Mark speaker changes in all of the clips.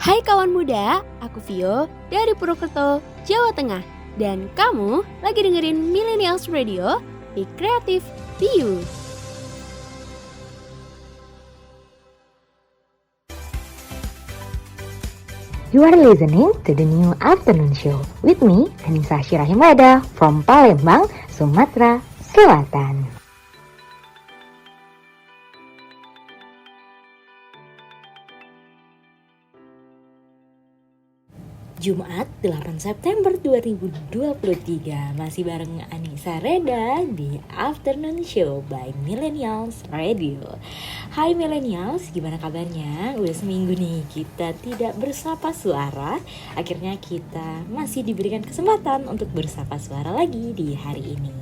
Speaker 1: Hai kawan muda, aku Vio dari Purwokerto, Jawa Tengah. Dan kamu lagi dengerin Millennials Radio, Be Creative, Be You.
Speaker 2: You are listening to the new afternoon show with me, Anissa Syirahimada from Palembang, Sumatera Selatan.
Speaker 3: Jumat 8 September 2023 masih bareng Anissa Reda di Afternoon Show by Millennials Radio. Hai Millennials, gimana kabarnya? Udah seminggu nih kita tidak bersapa suara. Akhirnya kita masih diberikan kesempatan untuk bersapa suara lagi di hari ini.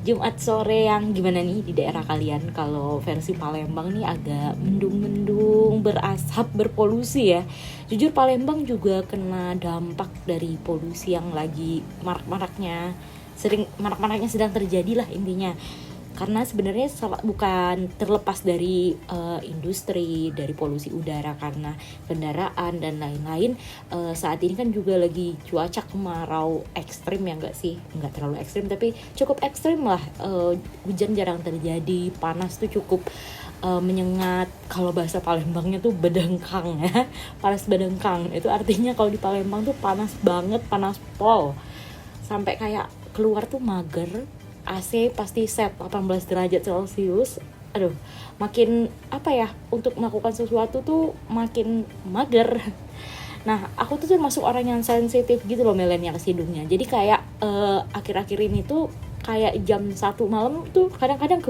Speaker 3: Jumat sore yang gimana nih di daerah kalian? Kalau versi Palembang nih agak mendung-mendung, berasap, berpolusi ya. Jujur Palembang juga kena dampak dari polusi yang lagi marak-maraknya sedang terjadi lah intinya. Karena sebenarnya bukan terlepas dari industri, dari polusi udara karena kendaraan dan lain-lain. Saat ini kan juga lagi cuaca kemarau ekstrim ya enggak sih? Enggak terlalu ekstrim tapi cukup ekstrim lah. Hujan jarang terjadi, panas tuh cukup menyengat. Kalau bahasa Palembangnya tuh bedengkang ya. Panas bedengkang. Itu artinya kalau di Palembang tuh panas banget, panas pol. Sampai kayak keluar tuh mager. AC pasti set 18 derajat Celcius. Aduh, makin untuk melakukan sesuatu tuh makin mager. Nah, aku tuh termasuk orang yang sensitif gitu loh millennials hidungnya. Jadi kayak akhir-akhir ini tuh kayak jam 1 malam tuh kadang-kadang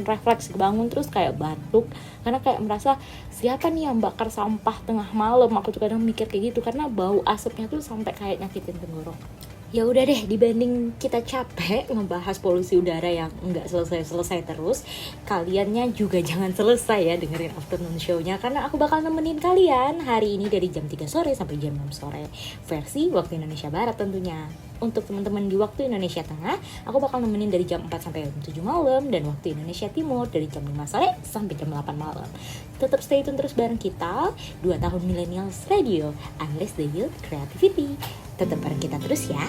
Speaker 3: refleks kebangun terus kayak batuk. Karena kayak merasa siapa nih yang bakar sampah tengah malam. Aku tuh kadang mikir kayak gitu karena bau asapnya tuh sampai kayak nyakitin tenggorokan. Ya udah deh, dibanding kita capek ngebahas polusi udara yang nggak selesai terus, kaliannya juga jangan selesai ya dengerin afternoon show-nya karena aku bakal nemenin kalian hari ini dari jam 3 sore sampai jam 6 sore versi waktu Indonesia Barat tentunya. Untuk teman-teman di waktu Indonesia Tengah, aku bakal nemenin dari jam 4 sampai jam 7 malam dan waktu Indonesia Timur dari jam 5 sore sampai jam 8 malam. Tetap stay tune terus bareng kita 2 tahun Millennials Radio, Unleash the Youth Creativity. Tetap bareng kita terus ya.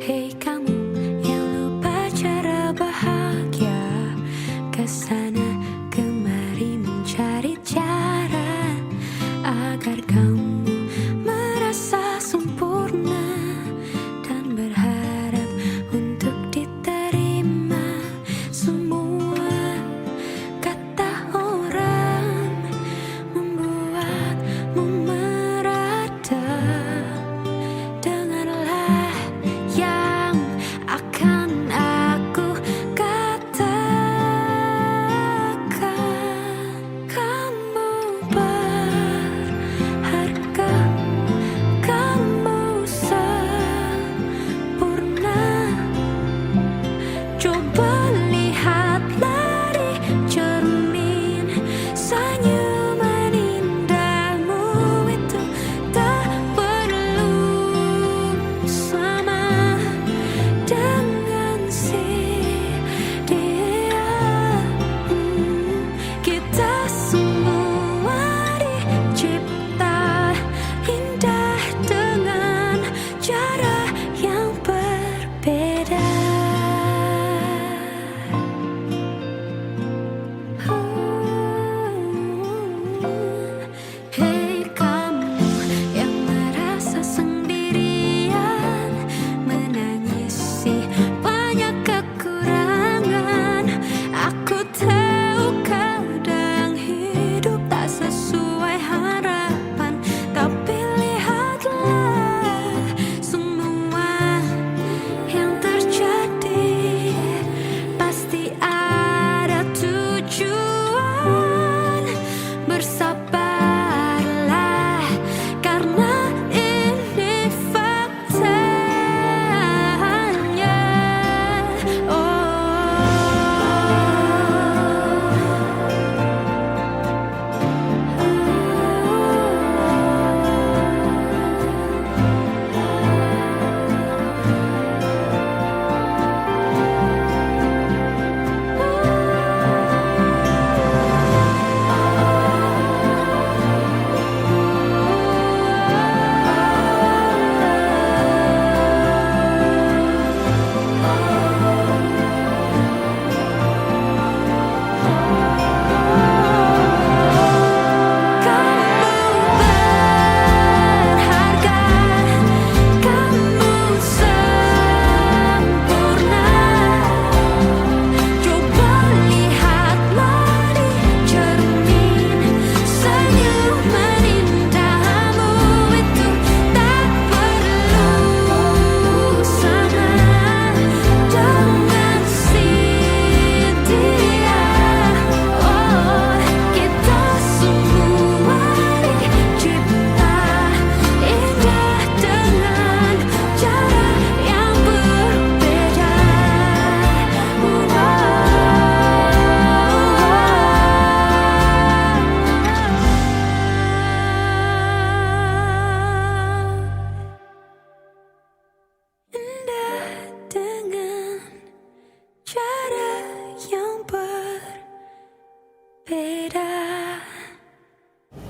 Speaker 4: Hei kamu yang lupa cara bahagia, kesana kemari mencari cara agar kamu merasa sempurna.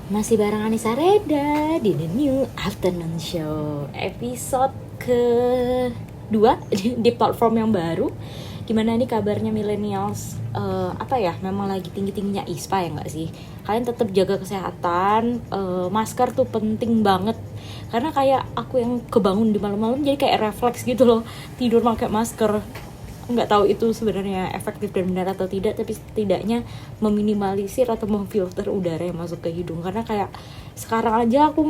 Speaker 3: Masih bareng Anissa Reda di The New Afternoon Show episode kedua di platform yang baru. Gimana nih kabarnya millennials? Memang lagi tinggi-tingginya ISPA ya nggak sih? Kalian tetap jaga kesehatan, masker tuh penting banget. Karena kayak aku yang kebangun di malam-malam jadi kayak refleks gitu loh, tidur pakai masker. Nggak tahu itu sebenarnya efektif dan benar atau tidak, tapi setidaknya meminimalisir atau memfilter udara yang masuk ke hidung. Karena kayak sekarang aja aku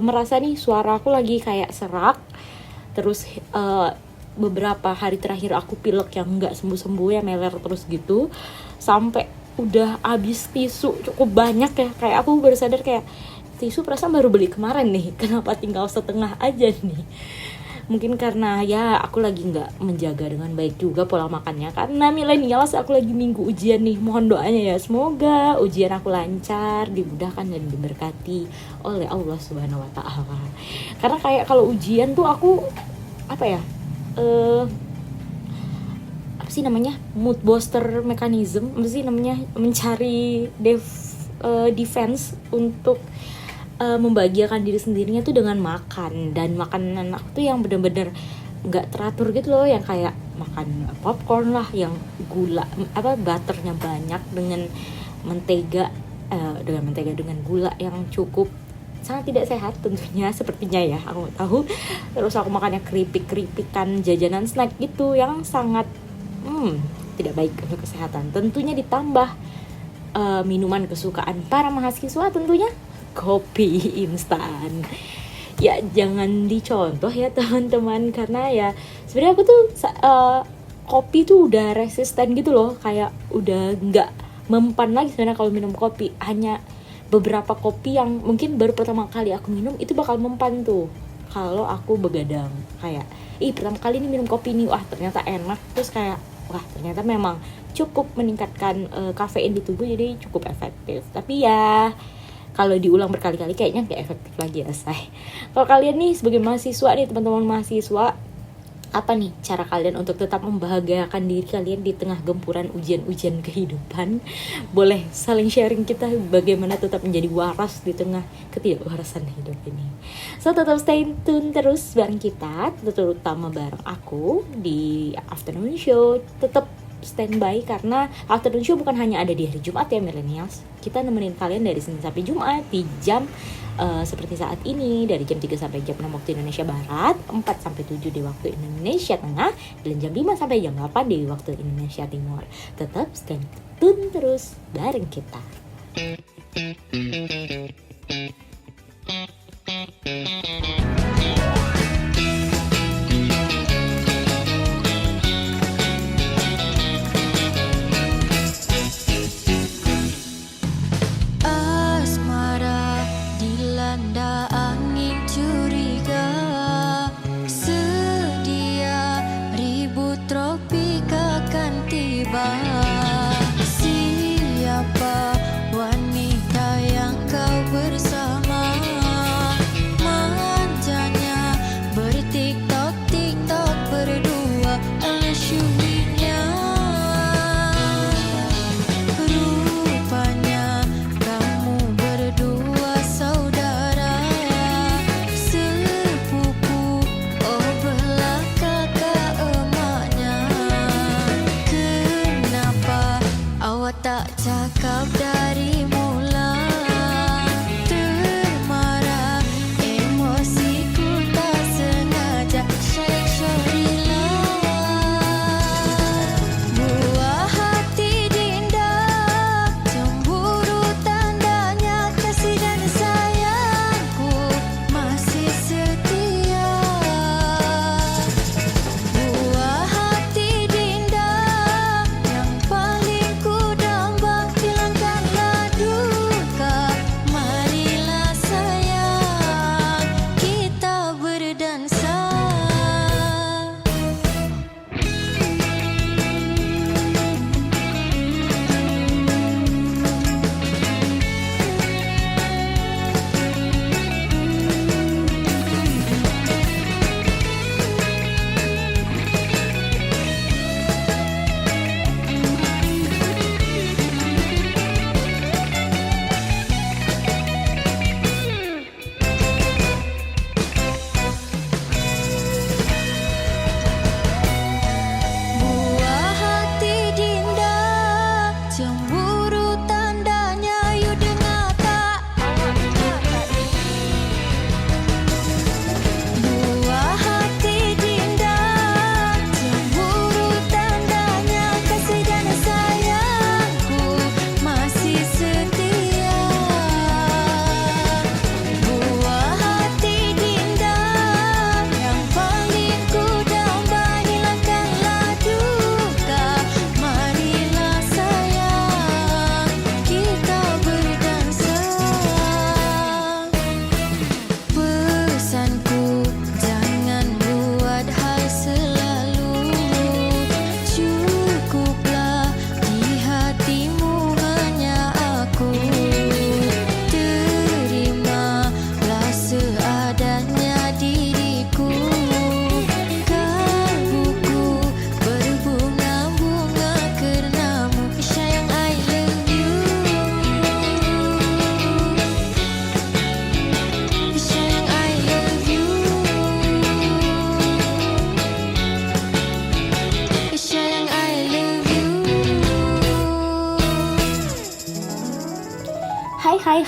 Speaker 3: merasa nih suara aku lagi kayak serak, terus beberapa hari terakhir aku pilek yang nggak sembuh-sembuh ya, meler terus gitu, sampai udah habis tisu cukup banyak ya. Kayak aku baru sadar kayak tisu perasaan baru beli kemarin nih, kenapa tinggal setengah aja nih. Mungkin karena ya aku lagi nggak menjaga dengan baik juga pola makannya. Karena millennials aku lagi minggu ujian nih. Mohon doanya ya, semoga ujian aku lancar, dimudahkan dan diberkati oleh Allah Subhanahu Wa Taala. Karena kayak kalau ujian tuh aku mood booster mechanism, mencari defense untuk membahagiakan diri sendirinya tuh dengan makan. Dan makanan aku tuh yang bener-bener nggak teratur gitu loh, yang kayak makan popcorn lah, yang gula butternya banyak, dengan mentega dengan gula yang cukup, sangat tidak sehat tentunya, sepertinya ya, aku tahu. Terus aku makannya keripik-keripikan, jajanan snack gitu yang sangat tidak baik untuk kesehatan. Tentunya ditambah minuman kesukaan para mahasiswa, tentunya kopi instan. Ya jangan dicontoh ya teman-teman, karena ya sebenarnya aku tuh kopi tuh udah resisten gitu loh, kayak udah nggak mempan lagi sebenarnya kalau minum kopi. Hanya beberapa kopi yang mungkin baru pertama kali aku minum itu bakal mempan tuh kalau aku begadang, kayak pertama kali ini minum kopi nih, wah ternyata enak, terus kayak wah ternyata memang cukup meningkatkan kafein di tubuh, jadi cukup efektif. Tapi ya kalau diulang berkali-kali kayaknya gak efektif lagi ya, say. Kalau kalian nih sebagai mahasiswa nih, teman-teman mahasiswa, apa nih cara kalian untuk tetap membahagiakan diri kalian di tengah gempuran ujian-ujian kehidupan? Boleh saling sharing kita bagaimana tetap menjadi waras di tengah ketidakwarasan hidup ini. So tetap stay tune terus bareng kita, terutama bareng aku di Afternoon Show. Tetap standby, karena Afternoon Show bukan hanya ada di hari Jumat ya millennials. Kita nemenin kalian dari Senin sampai Jumat di jam seperti saat ini, dari jam 3 sampai jam 6 waktu Indonesia Barat, 4 sampai 7 di waktu Indonesia Tengah, dan jam 5 sampai jam 8 di waktu Indonesia Timur. Tetap stay tune terus bareng kita.
Speaker 4: Asmara dilanda angin curiga, sedia ribut tropik akan tiba. Siapa wanita yang kau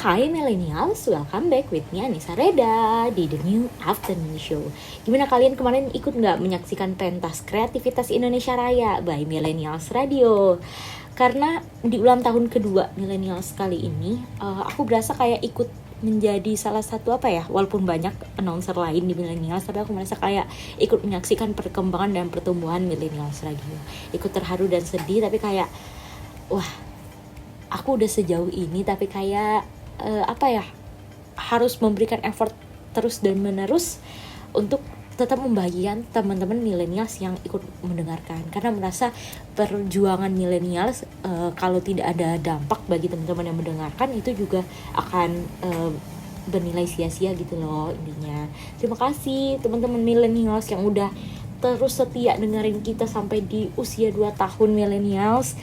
Speaker 3: Hai Millennials, welcome back with me Anissa Reda di The New Afternoon Show. Gimana kalian kemarin ikut nggak menyaksikan pentas kreativitas Indonesia Raya by Millennials Radio? Karena di ulang tahun kedua Millennials kali ini, aku berasa kayak ikut menjadi salah satu walaupun banyak announcer lain di Millennials, tapi aku merasa kayak ikut menyaksikan perkembangan dan pertumbuhan Millennials Radio. Ikut terharu dan sedih, tapi kayak wah, aku udah sejauh ini tapi kayak harus memberikan effort terus dan menerus untuk tetap membahagiakan teman-teman millennials yang ikut mendengarkan, karena merasa perjuangan millennials kalau tidak ada dampak bagi teman-teman yang mendengarkan itu juga akan bernilai sia-sia gitu loh intinya. Terima kasih teman-teman millennials yang udah terus setia dengerin kita sampai di usia 2 tahun millennials.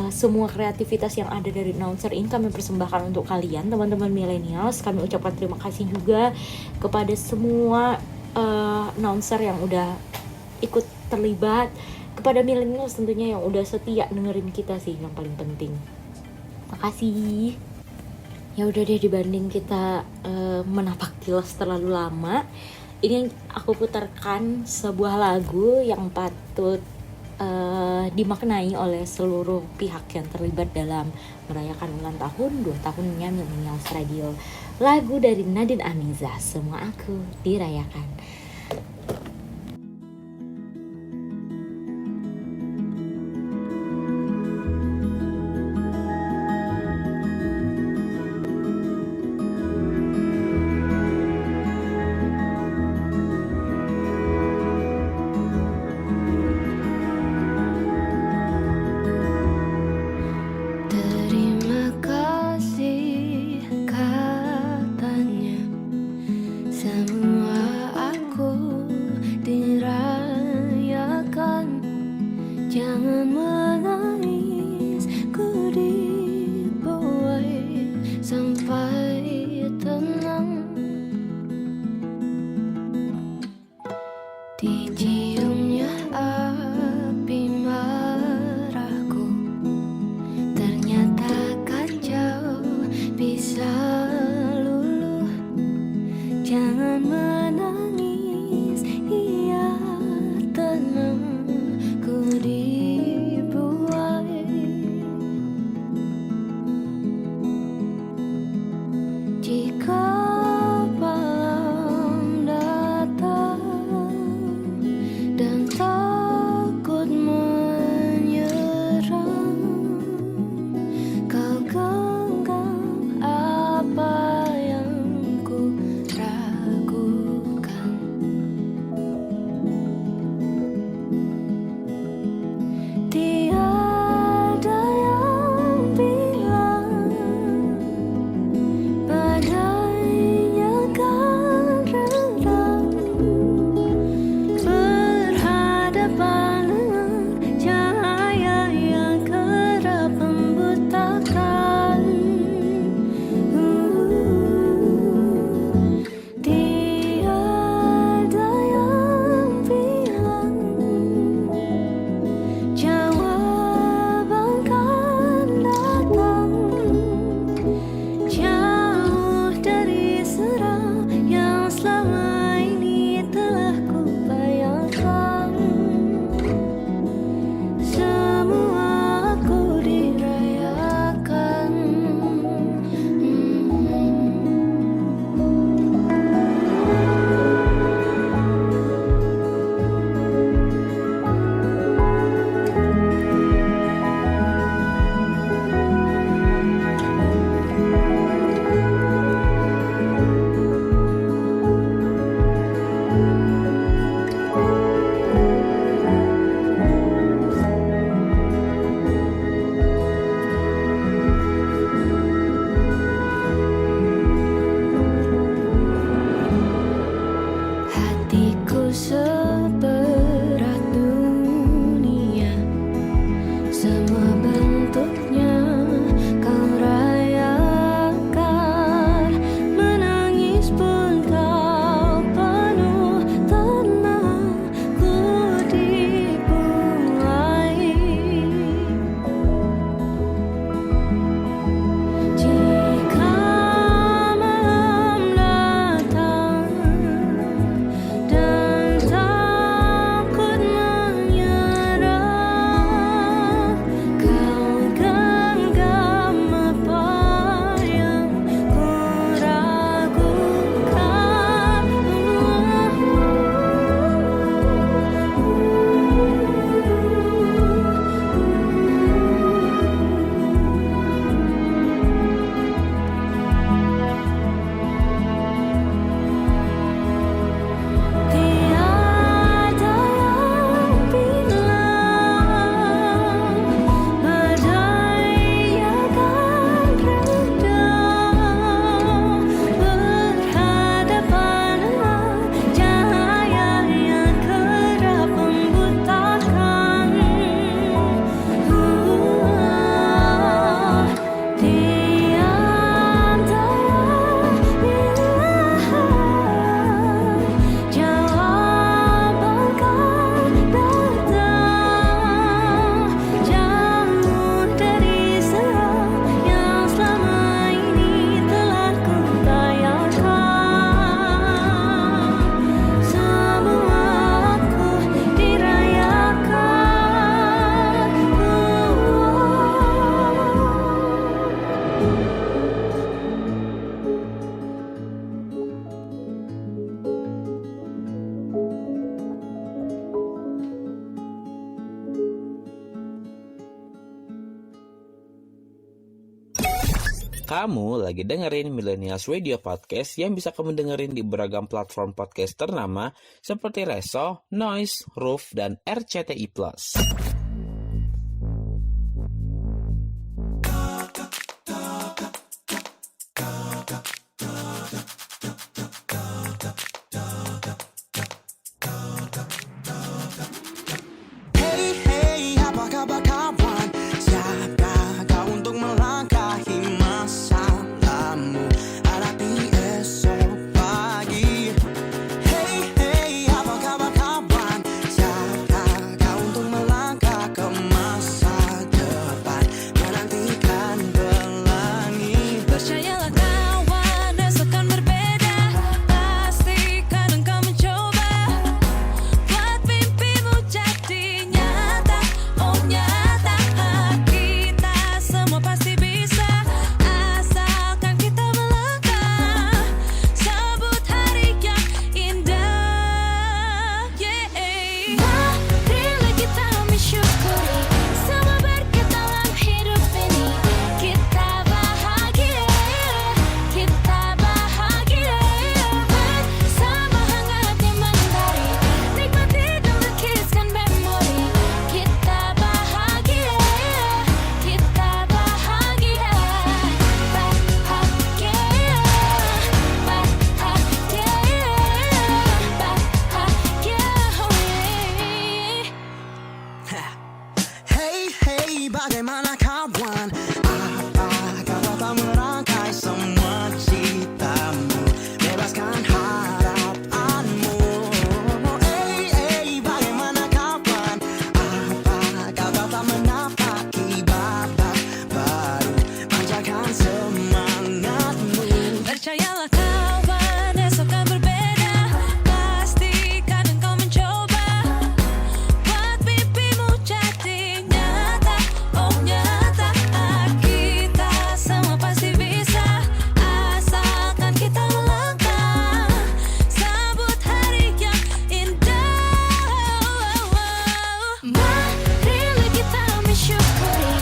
Speaker 3: Semua kreativitas yang ada dari announcer ini kami persembahkan untuk kalian teman-teman millennials. Kami ucapkan terima kasih juga kepada semua announcer yang udah ikut terlibat, kepada millennials tentunya yang udah setia dengerin kita sih yang paling penting. Makasih. Ya udah deh, dibanding kita menapak tilas terlalu lama, ini aku putarkan sebuah lagu yang patut dimaknai oleh seluruh pihak yang terlibat dalam merayakan ulang tahun 2 tahunnya Millennials Radio. Lagu dari Nadine Amizah, Semua Aku Dirayakan.
Speaker 4: Terima kasih katanya, semua aku dirayakan. Jangan menangis, ku dibuai sampai tenang. Diciumnya api marahku, ternyata kacau bisa luluh. Jangan menangis, iya tenang, ku dibuai. Jika malam datang dan takut menyerang, kau genggam apa
Speaker 5: Kamu lagi dengerin Millennials Radio Podcast yang bisa kamu dengerin di beragam platform podcast ternama seperti Reso, Noise, Roof, dan RCTI+.
Speaker 6: Hey, apa kabar kawan? Siapkah kau untuk melangkahi masalahmu? Hadapi esok pagi. Hey, apa kabar kawan? Siapkah kau untuk melangkah ke masa depan? Menantikan pelangi.
Speaker 7: Percayalah kawan, esok kan berbeda. Pastikan engkau mencoba buat mimpimu jadi nyata. Oh nyata, kita semua pasti bisa, asalkan kita melangkah. Sambut hari yang indah. Marilah kita mensyukuri semua berkat dalam hidup ini. Kita bahagia bersama hangatnya mentari. Nikmati dan lukiskan memori. Kita bahagia
Speaker 6: Hey, bagaimana kawan? Apa kau dapat merangkai semua citamu? Bebaskan harapanmu. Hey, bagaimana kawan? Apa kau dapat menapaki babak baru? Panjatkan semangatmu.
Speaker 7: Percayalah kawan, esok kan berbeda. Pastikan engkau mencoba buat mimpimu jadi nyata. Oh nyata, kita semua pasti bisa, asalkan kita melangkah. Sambut hari yang indah. Marilah kita mensyukuri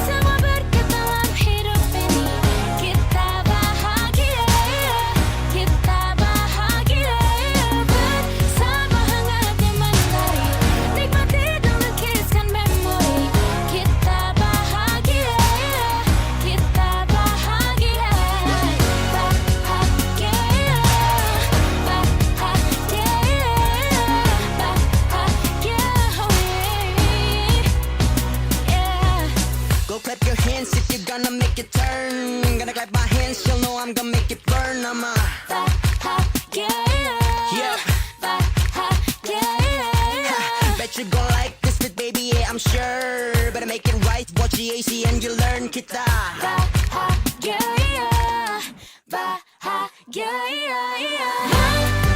Speaker 7: semua berkat dalam hidup ini. Kita bahagia bersama hangatnya mentari. Nikmati dan lukiskan memori. Kita bahagia
Speaker 6: Go clap your hands if you're gonna make it turn. Gonna clap my hands, you'll know I'm gonna make it burn. Yeah. Bet you gon' like this bit, baby, yeah, I'm sure. Better make it right, watch the AC and you learn. Kita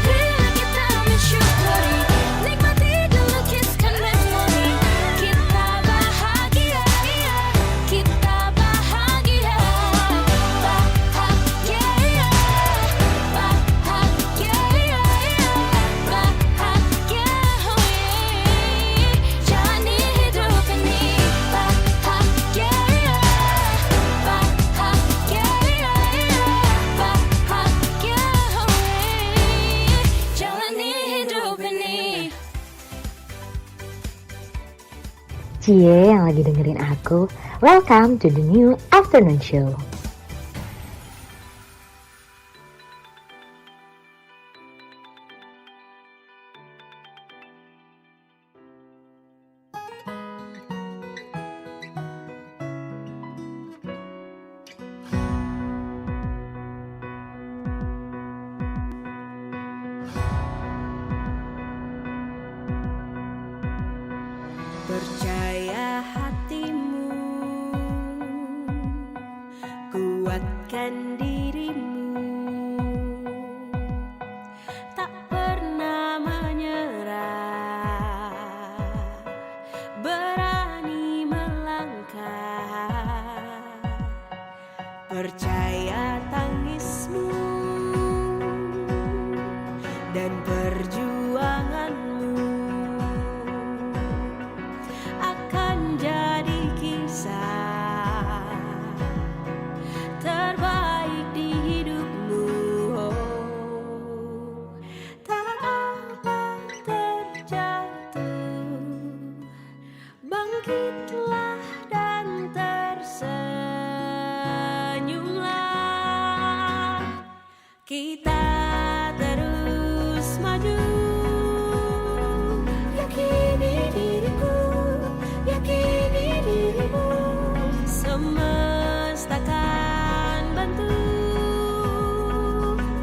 Speaker 7: Marilah kita mensyukuri, nikmati dan lukiskan memori. Kita bahagia jalani hidup ini. Jalani hidup ini.
Speaker 2: Cie yang lagi dengerin aku, welcome to the new afternoon show.
Speaker 7: Percaya hatimu, kuatkan dirimu, tak pernah menyerah, berani melangkah. Percaya tangismu dan perjuanganmu akan jadi kisah terbaik Kita terus maju. Yakini diriku, yakini dirimu. Semesta kan bantu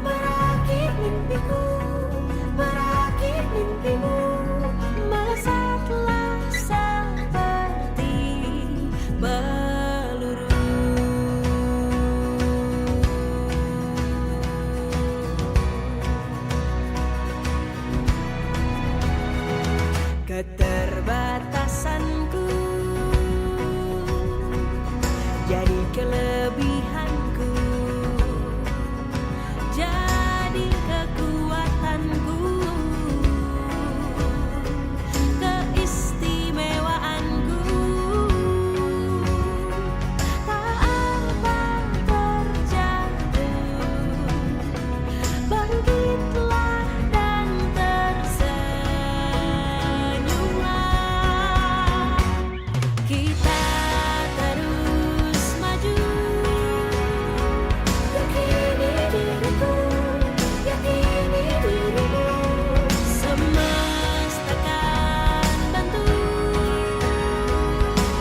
Speaker 7: merakit mimpiku, merakit mimpimu. Melesatlah seperti peluru. Keterbatasanku jadi kelebihanku, jadi kekuatanku, keistimewaanku. Tak apa terjatuh, bangkitlah dan tersenyumlah. Kita terus maju. Yakini diriku, yakini dirimu. Semesta kan bantu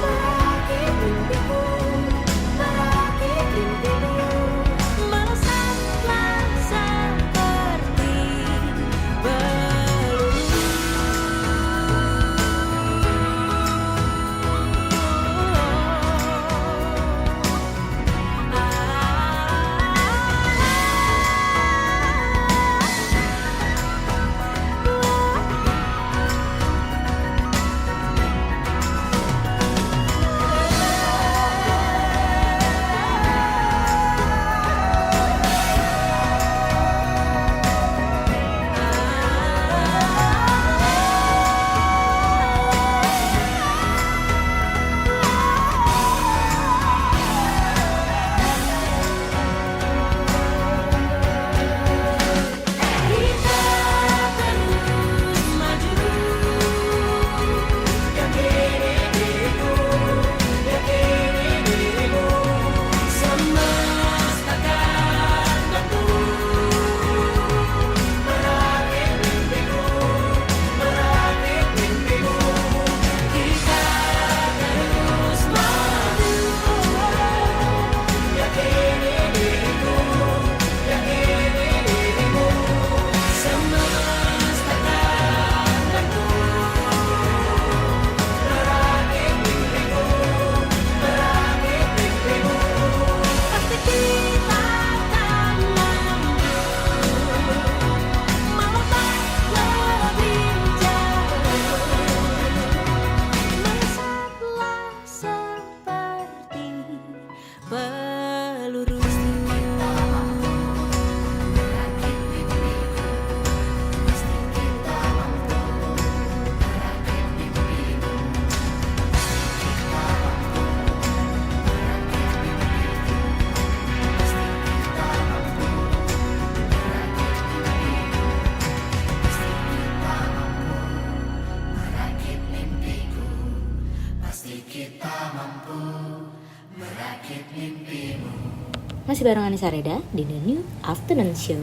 Speaker 7: merakit mimpiku, merakit mimpimu. Melesatlah seperti peluru. Kita terus maju. Yakini diriku, yakini dirimu. Semesta kan bantu merakit mimpiku, merakit mimpimu. Kita terus maju. Yakini diriku, yakini dirimu. Semesta kan bantu merakit mimpiku, merakit mimpimu. Pasti kita akan mampu melompat lebih jauh. Melesatlah seperti peluru.
Speaker 3: Masih bareng Anissa Reda di The New Afternoon Show.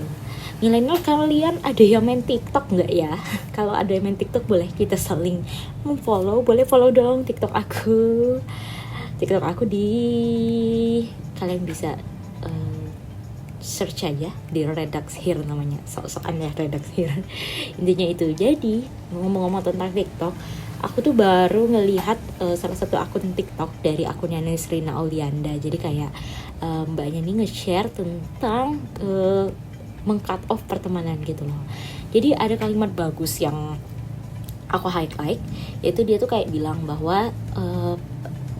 Speaker 3: Milenial, kalian ada yang main TikTok nggak ya? Kalau ada yang main TikTok, boleh kita saling memfollow. Boleh follow dong TikTok aku. TikTok aku di, kalian bisa search aja di Redax Here namanya. Sok-sokan ya Redax Here. Intinya itu. Jadi ngomong-ngomong tentang TikTok, aku tuh baru ngelihat salah satu akun TikTok dari akunnya Nesrina Aulianda. Jadi kayak mbaknya nih nge-share tentang meng-cut off pertemanan gitu loh. Jadi ada kalimat bagus yang aku highlight, yaitu dia tuh kayak bilang bahwa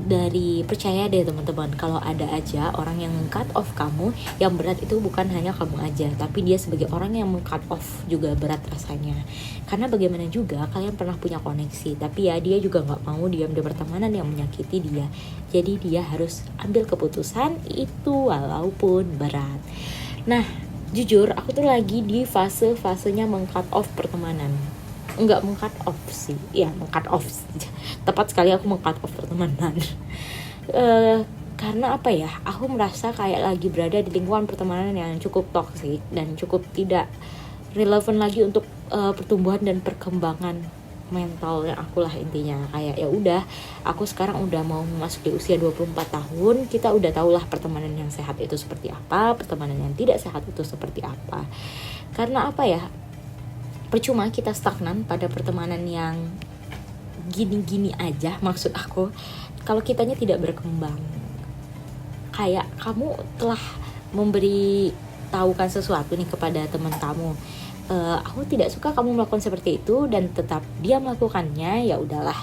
Speaker 3: dari percaya deh teman-teman, kalau ada aja orang yang cut off kamu, yang berat itu bukan hanya kamu aja, tapi dia sebagai orang yang cut off juga berat rasanya. Karena bagaimana juga kalian pernah punya koneksi, tapi ya dia juga nggak mau diam di pertemanan yang menyakiti dia. Jadi dia harus ambil keputusan itu walaupun berat. Nah, jujur aku tuh lagi di fase-fasenya meng-cut off pertemanan. Enggak meng-cut off sih, ya meng-cut off. Tepat sekali aku meng-cut off pertemanan. Karena apa ya, aku merasa kayak lagi berada di lingkungan pertemanan yang cukup toksik dan cukup tidak relevan lagi untuk pertumbuhan dan perkembangan mentalnya aku lah intinya. Kayak ya udah, aku sekarang udah mau memasuki usia 24 tahun, kita udah tahulah pertemanan yang sehat itu seperti apa, pertemanan yang tidak sehat itu seperti apa. Karena apa ya, percuma kita stagnan pada pertemanan yang gini-gini aja, maksud aku, kalau kitanya tidak berkembang. Kayak kamu telah memberi tahukan sesuatu nih kepada teman kamu, aku tidak suka kamu melakukan seperti itu, dan tetap dia melakukannya, ya udahlah.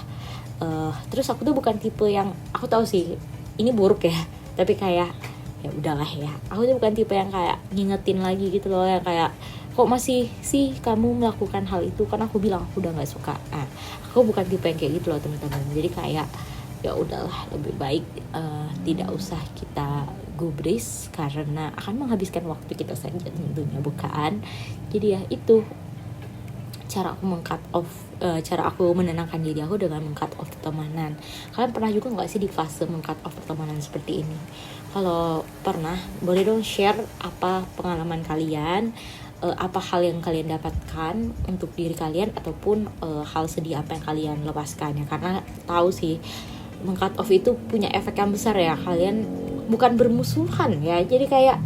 Speaker 3: Terus aku tuh bukan tipe yang, aku tahu sih ini buruk ya, tapi kayak ya udahlah ya, aku tuh bukan tipe yang kayak ngingetin lagi gitu loh, yang kayak kok masih sih kamu melakukan hal itu, kan aku bilang aku udah nggak suka. Aku bukan tipe yang kayak gitu loh teman-teman. Jadi kayak ya udahlah, lebih baik tidak usah kita gubris, karena akan menghabiskan waktu kita saja tentunya, bukan. Jadi ya itu cara aku meng-cut off, cara aku menenangkan diri aku dengan meng-cut off pertemanan. Kalian pernah juga nggak sih di fase meng-cut off pertemanan seperti ini? Kalau pernah, boleh dong share apa pengalaman kalian, apa hal yang kalian dapatkan untuk diri kalian, ataupun hal sedih apa yang kalian lepaskan ya. Karena tahu sih meng-cut off itu punya efek yang besar ya. Kalian bukan bermusuhan ya, jadi kayak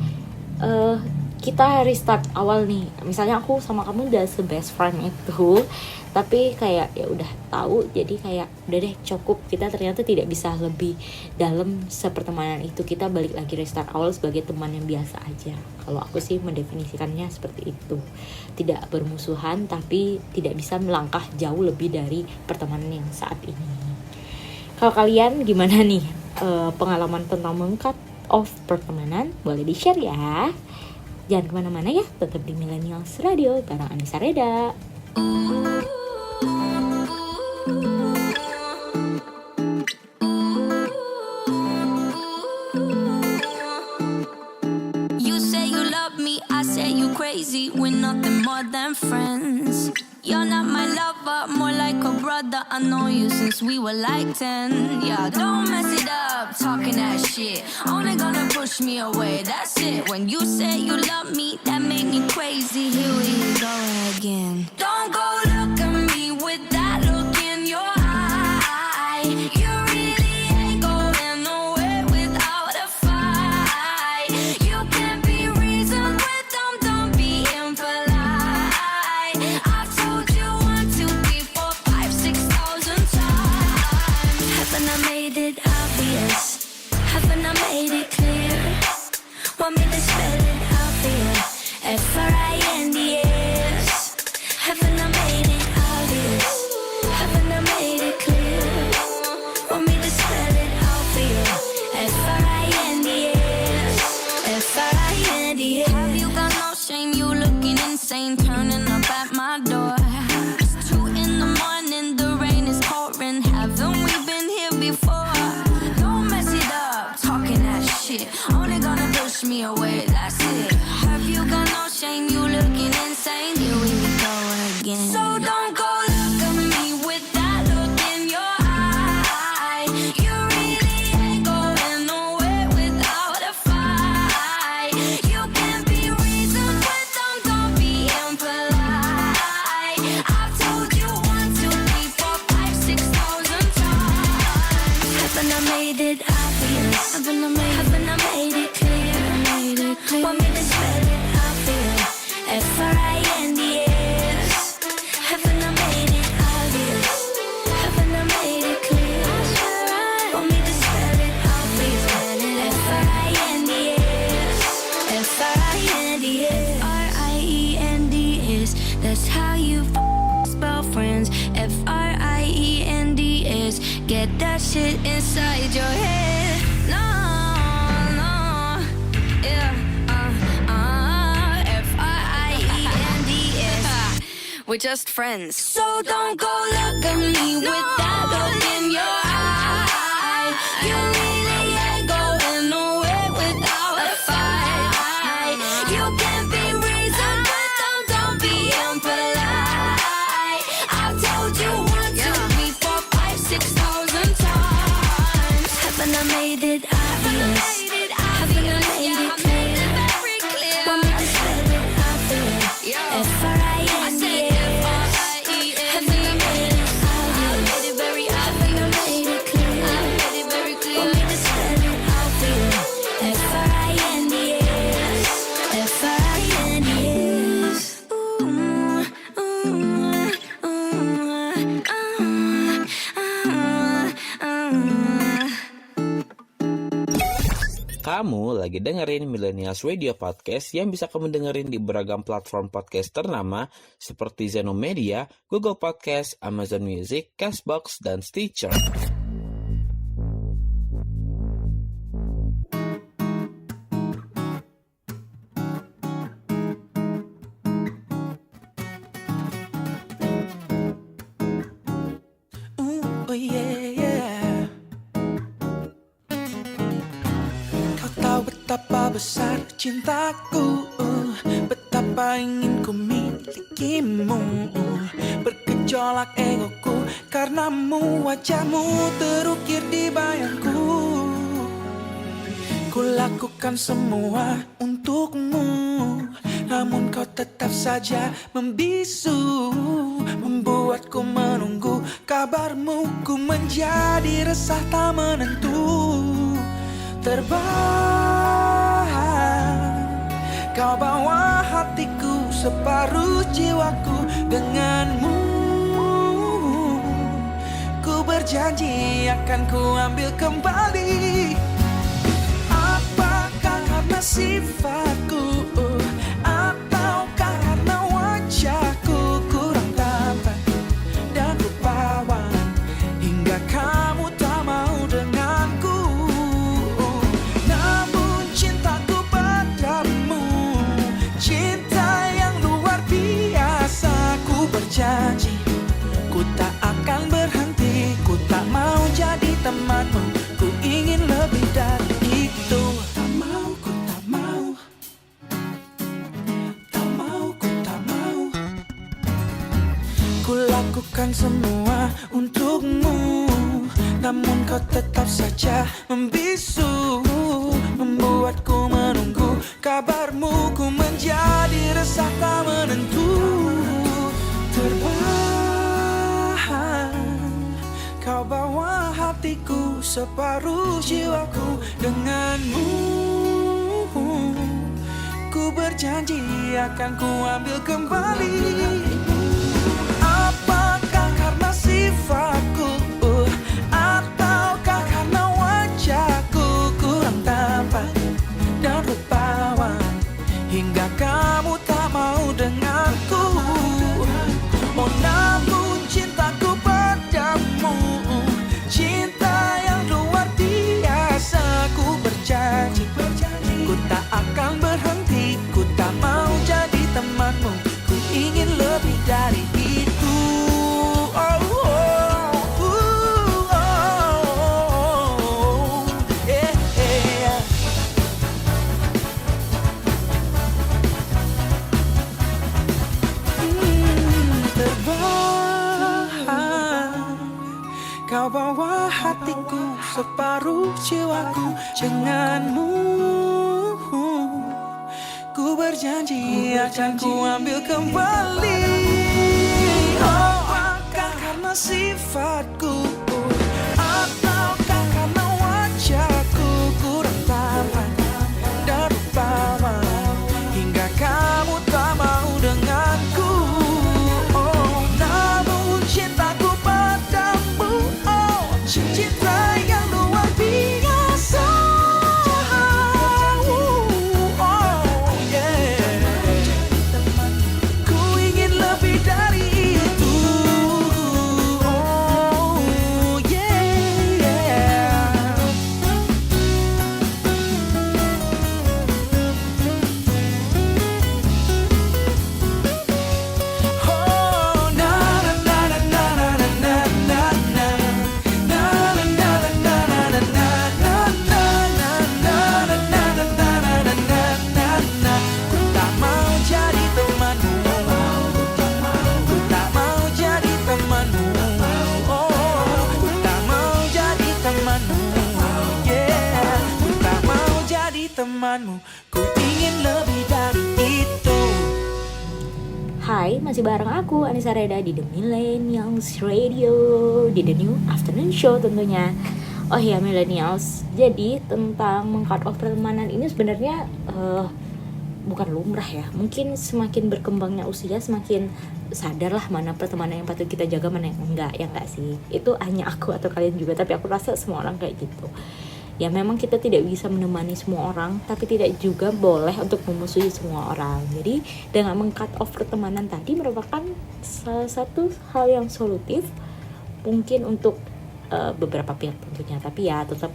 Speaker 3: kita restart awal nih. Misalnya aku sama kamu udah se-best friend itu, tapi kayak ya udah tahu, jadi kayak udah deh cukup, kita ternyata tidak bisa lebih dalam sepertemanan itu, kita balik lagi restart awal sebagai teman yang biasa aja. Kalau aku sih mendefinisikannya seperti itu, tidak bermusuhan tapi tidak bisa melangkah jauh lebih dari pertemanan yang saat ini. Kalau kalian gimana nih pengalaman tentang meng-cut off pertemanan? Boleh di-share ya. Jangan kemana-mana ya, tetap di Millennials Radio bareng Anissa Reda.
Speaker 7: You say you love me, I say you crazy. We're nothing more than friends. You're not my lover, more like a brother. I know you since we were like 10. Yeah, don't mess it up, talking that shit. Only gonna push me away, that's it. When you say you love me, that made me crazy. Here we go again. Don't go look at me with that look in your eye. You really ain't going nowhere without a fight. You can't be reasoned with them, don't be impolite. I've told you 1, 2, 3, 4, 5, 6,000 times. Haven't I made it obvious? Haven't I made it clear? Want me to spell it out for you? F-R-I-N-D-S. Haven't I made it obvious? Haven't I made it clear? Want me to spell it out for you? F-R-I-N-D-S. F-R-I-N-D-S. Have you got no shame? You looking insane, turning up at my door. It's 2 in the morning, the rain is pouring. Haven't we been here before? Don't mess it up, talking that shit. Only gonna push me away, that's it. Have you got no shame? You looking insane. Here we go again. So don't go look at me with that look in your eye. You really ain't going nowhere without a fight. You can't be reasoned with them, don't be impolite. I've told you 1, 2, 3, 4, 5, 6,000 times. Haven't I made it obvious? Haven't I made it clear? Want me to spell it out for you? F-R-I-N-D-S. Haven't I made it obvious? Haven't I made it clear? Want me to spell it out for you? F-R-I-N-D-S. F-R-I-N-D-S. R-I-E-N-D-S. That's how you spell friends. F-R-I-E-N-D-S. Get that shit inside your head. No, yeah, F-R-I-E-N-D-S. We're just friends. So don't go look at me with that look in your eye. You really ain't going nowhere without a fight. You can't be reasoned with them, don't be impolite. I've told you 1, 2, 3, 4, 5, 6,000 times. Haven't I made it obvious?
Speaker 5: kamu lagi dengerin Millennials Radio Podcast yang bisa kamu dengerin di beragam platform podcast ternama seperti Zeno Media, Google Podcast, Amazon Music, Castbox, dan Stitcher.
Speaker 8: Oh yeah, yeah. Kau tahu betapa besar cintaku, betapa ingin ku milikimu. Bergejolak egoku karenamu, wajahmu terukir di bayangku. Ku lakukan semua untukmu, namun kau tetap saja membisu, membuatku menunggu kabarmu. Ku menjadi resah tak menentu. Terbang, kau bawa hatiku, separuh jiwaku denganmu. Ku berjanji akan ku ambil kembali. Apakah karena sifatku, ataukah karena wajahku kurang tampan dan rupawan, hingga kamu tak mau denganku. Namun cintaku padamu, cinta yang luar biasa. Ku berjanji, ku tak akan berhenti. Ku tak mau jadi temanmu, ku ingin lebih dari itu. Tak mau, ku tak mau. Tak mau, ku tak mau. Ku lakukan semua untukmu, namun kau tetap saja membisu, membuatku menunggu kabarmu. Ku menjadi resah tak menentu. Terbang, kau bawa hatiku, separuh jiwaku denganmu. Ku berjanji akan ku ambil kembali. Apakah karena sifatku, ataukah karena wajahku kurang tampan dan rupawan, hingga kamu tak mau denganku. Oh, namun cintaku padamu, cinta yang luar biasa. Ku berjanji, ku tak akan berhenti. Ku tak mau jadi temanmu, ku ingin lebih dari itu. Oh, oh, yeah, yeah. Terbang, kau bawa hatiku, separuh jiwaku denganmu. Ku berjanji akan ku ambil kembali. Oh, apakah karena sifatku, ataukah karena wajahku kurang tampan dan rupawan, hingga kamu tak mau denganku. Oh, namun cintaku padamu, oh, cinta yang luar biasa. Oh, yeah. Ku ingin lebih dari itu. Oh, yeah. Oh, na na na na na na na na na. Na na na na na na na na na na na na na. Ku tak mau jadi temanmu, ku tak mau jadi temanmu. Oh, ku tak mau jadi temanmu. Yeah, ku tak mau jadi temanmu. Ku ingin lebih dari itu.
Speaker 3: Hai, masih bareng aku Anissa Reda di The Millennials Radio, di The New Afternoon Show tentunya. Oh ya Millennials, jadi tentang meng-cut off pertemanan ini sebenarnya bukan lumrah ya. Mungkin semakin berkembangnya usia semakin sadarlah mana pertemanan yang patut kita jaga, mana yang enggak, ya enggak sih? Itu hanya aku atau kalian juga, tapi aku rasa semua orang kayak gitu. Ya memang kita tidak bisa menemani semua orang, tapi tidak juga boleh untuk memusuhi semua orang. Jadi dengan meng-cut off pertemanan tadi merupakan salah satu hal yang solutif mungkin untuk beberapa pihak tentunya. Tapi ya tetap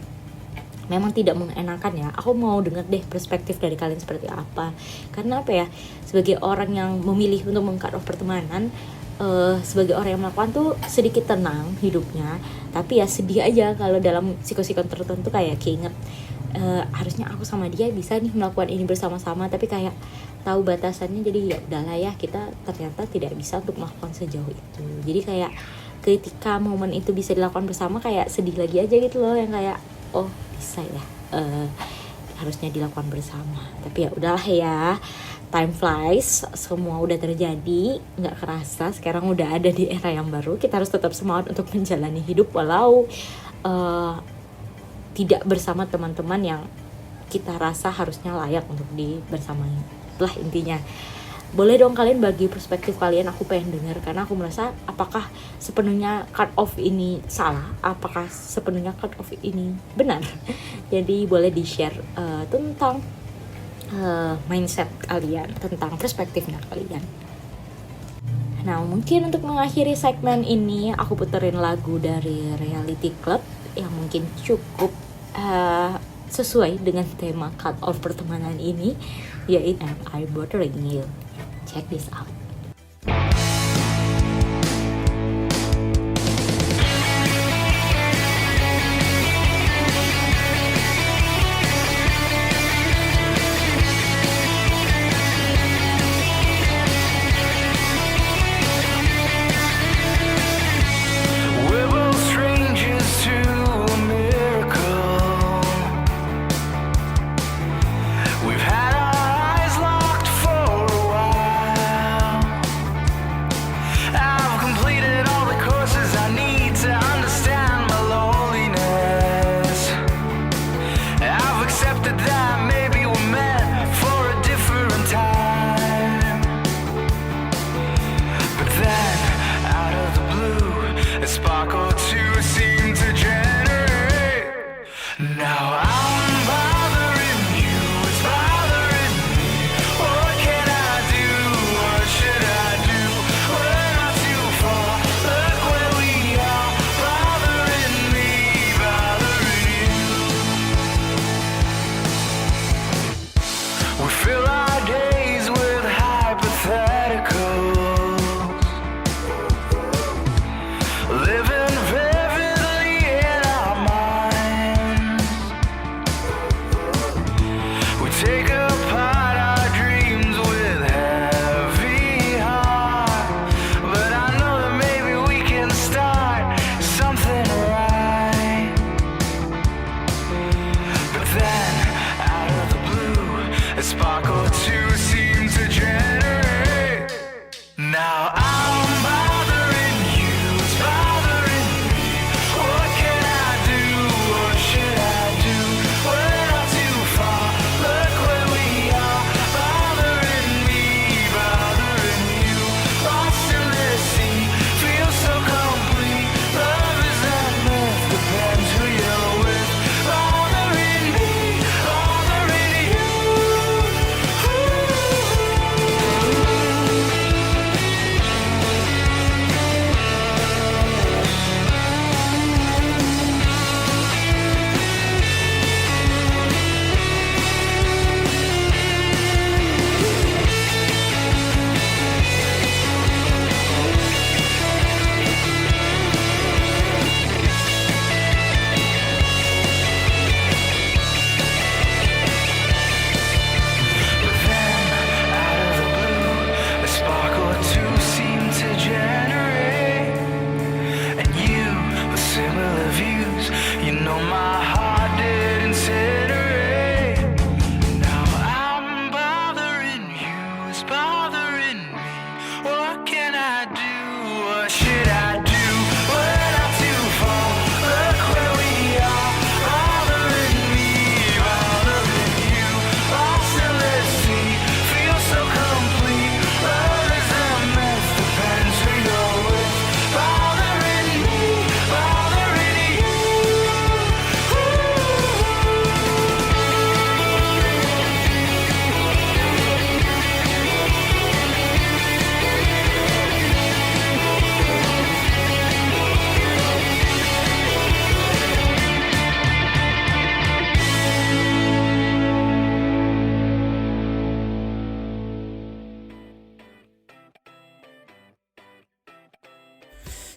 Speaker 3: memang tidak mengenakan ya. Aku mau dengar deh perspektif dari kalian seperti apa. Karena apa ya, sebagai orang yang memilih untuk meng-cut off pertemanan, sebagai orang yang melakukan tuh sedikit tenang hidupnya, tapi ya sedih aja kalau dalam sikon-sikon tertentu kayak keinget harusnya aku sama dia bisa nih melakukan ini bersama-sama, tapi kayak tahu batasannya, jadi ya udahlah ya, kita ternyata tidak bisa untuk melakukan sejauh itu. Jadi kayak ketika momen itu bisa dilakukan bersama, kayak sedih lagi aja gitu loh, yang kayak oh bisa ya harusnya dilakukan bersama. Tapi ya udahlah ya, time flies, semua udah terjadi, nggak kerasa sekarang udah ada di era yang baru. Kita harus tetap semangat untuk menjalani hidup walau tidak bersama teman-teman yang kita rasa harusnya layak untuk dibersamai. Itulah intinya. Boleh dong kalian bagi perspektif kalian, aku pengen dengar, karena aku merasa apakah sepenuhnya cut off ini salah, apakah sepenuhnya cut off ini benar. Jadi boleh di-share tentang mindset kalian, tentang perspektifnya kalian. Nah, mungkin untuk mengakhiri segmen ini aku puterin lagu dari Reality Club yang mungkin cukup sesuai dengan tema cut off pertemanan ini, yaitu Am I Bothering You. Check this out.
Speaker 8: We're both strangers to a miracle. We've had our eyes locked for a while.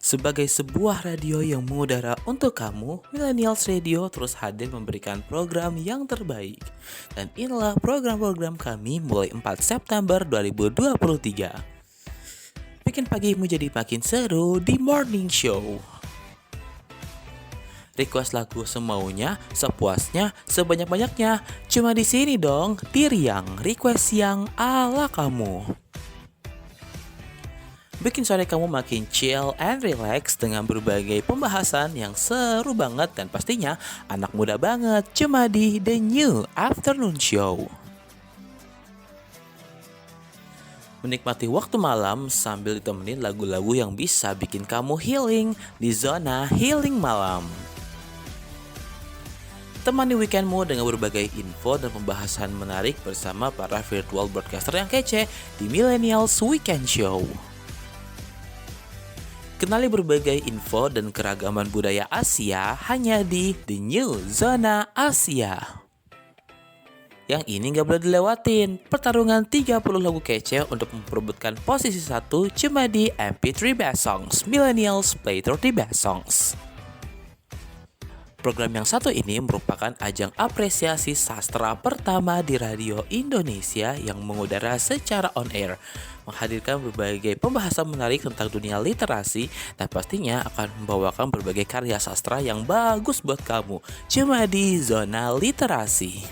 Speaker 5: Sebagai sebuah radio yang mengudara untuk kamu, Millennials Radio terus hadir memberikan program yang terbaik. Dan inilah program-program kami mulai 4 September 2023. Bikin pagimu jadi makin seru di Morning Show. Request lagu semaunya, sepuasnya, sebanyak-banyaknya. Cuma di sini dong, di Riang, request yang ala kamu. Bikin sore kamu makin chill and relax dengan berbagai pembahasan yang seru banget dan pastinya anak muda banget cuma di The New Afternoon Show. Menikmati waktu malam sambil ditemenin lagu-lagu yang bisa bikin kamu healing di zona healing malam. Temani weekendmu dengan berbagai info dan pembahasan menarik bersama para virtual broadcaster yang kece di Millennials Weekend Show. Kenali berbagai info dan keragaman budaya Asia hanya di The New Zona Asia. Yang ini gak boleh dilewatin, pertarungan 30 lagu kece untuk memperebutkan posisi 1 cuma di MP3 Best Songs, Millennials Play 30 Best Songs. Program yang satu ini merupakan ajang apresiasi sastra pertama di radio Indonesia yang mengudara secara on-air, menghadirkan berbagai pembahasan menarik tentang dunia literasi dan pastinya akan membawakan berbagai karya sastra yang bagus buat kamu, cuma di Zona Literasi.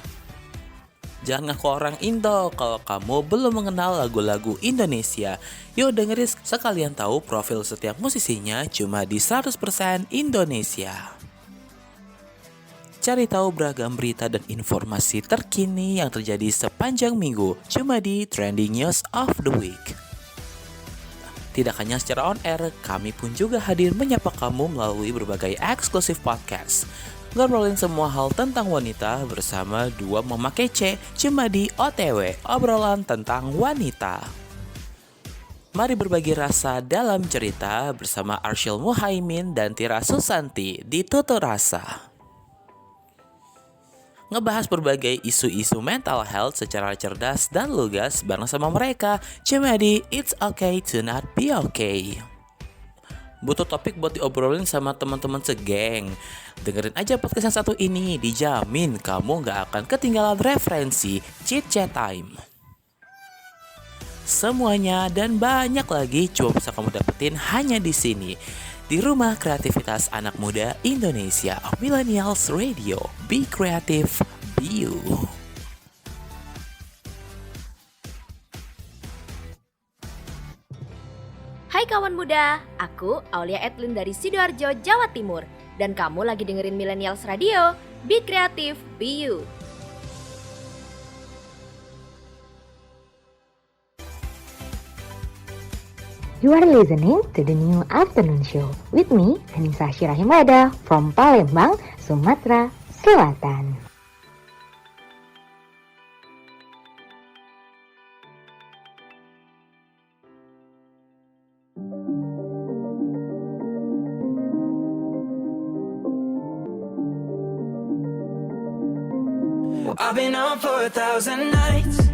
Speaker 5: Jangan ngaku orang Indo kalau kamu belum mengenal lagu-lagu Indonesia. Yuk dengerin sekalian tahu profil setiap musisinya cuma di 100% Indonesia. Cari tahu beragam berita dan informasi terkini yang terjadi sepanjang minggu cuma di Trending News of the Week. Tidak hanya secara on air, kami pun juga hadir menyapa kamu melalui berbagai eksklusif podcast. Ngobrolin semua hal tentang wanita bersama dua mama kece cuma di OTW, obrolan tentang wanita. Mari berbagi rasa dalam cerita bersama Arshil Muhaimin dan Tira Susanti di Tutur Rasa. Ngebahas berbagai isu-isu mental health secara cerdas dan lugas bareng sama mereka cuma di It's Okay to Not Be Okay. Butuh topik buat diobrolin sama teman-teman segeng? Dengerin aja podcast yang satu ini, dijamin kamu gak akan ketinggalan referensi Chit Chat Time. Semuanya dan banyak lagi cuma bisa kamu dapetin hanya di sini. Di rumah kreativitas anak muda Indonesia, Millennials Radio. Be creative, be you.
Speaker 1: Hai kawan muda, aku Aulia Edlin dari Sidoarjo, Jawa Timur. Dan kamu lagi dengerin Millennials Radio. Be creative, be you.
Speaker 2: You are listening to the New Afternoon Show with me, Anissa Shirahimada from Palembang, Sumatera Selatan.
Speaker 8: I've been on for 1,000 nights.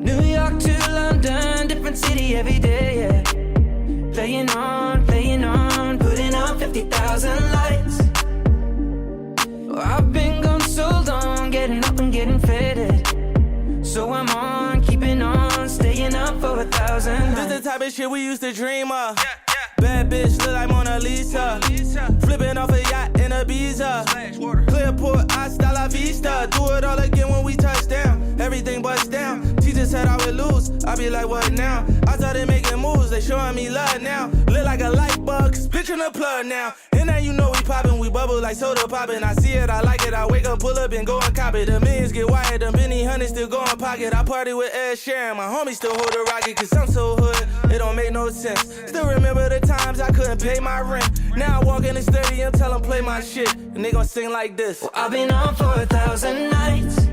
Speaker 8: New York to London, different city every day, yeah. Playing on, putting on 50,000 lights. Oh, I've been gone so long, getting up and getting faded. So I'm on, keeping on, staying up for 1,000 nights. This the type of shit we used to dream of. Bad bitch look like Mona Lisa. Flipping off a yacht in Ibiza. Clearport, hasta la vista. Do it all again when we touch down. Everything busts down. Teacher said I would lose. I be like, what now? I started making moves. They showing me love now. Lit like a light bug. Bitch in the plug now. And now you know we poppin'. We bubble like soda poppin'. I see it, I like it. I wake up, pull up, and go and cop it. The millions get wired. The many hundreds still go in pocket. I party with Ed Sheeran. My homies still hold the rocket. Cause I'm so hood. It don't make no sense. Still remember the times I couldn't pay my rent. Now I walk in the stadium, tell them play my shit, and they gon' sing like this. Well, I've been on for 1,000 nights.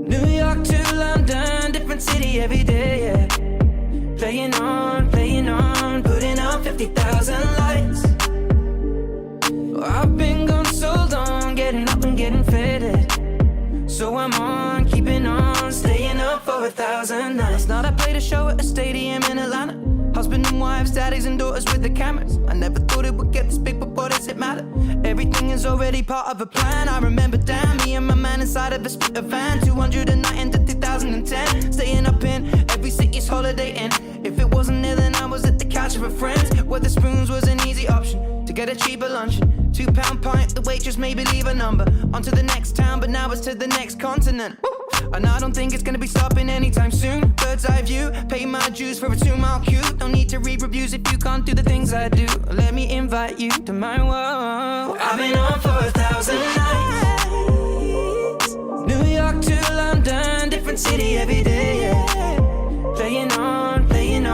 Speaker 8: New York to London, different city every day, yeah. Playing on, putting on 50,000 lights. Well, I've been gone so long, getting up and getting faded. So I'm on, keeping on, staying up for 1,000 nights. Last night I played a show at a stadium in Atlanta. House husband and wives, daddies and daughters with the cameras. I never thought it would get this big, but boy, does it matter. Everything is already part of a plan. I remember damn, me and my man inside of a split van, 209 into 2010, staying up in every city's holiday inn. If it wasn't there, then I was at the couch of a friend, where the spoons was an easy option to get a cheaper lunch. £2 pint, the waitress maybe leave a number. On to the next town, but now it's to the next continent. And I don't think it's gonna be stopping anytime soon. Bird's eye view, pay my dues for a 2-mile queue. Don't need to read reviews if you can't do the things I do. Let me invite you to my world. I've been on for 1,000 nights. New York to London, different city every day, yeah. Playing on, putting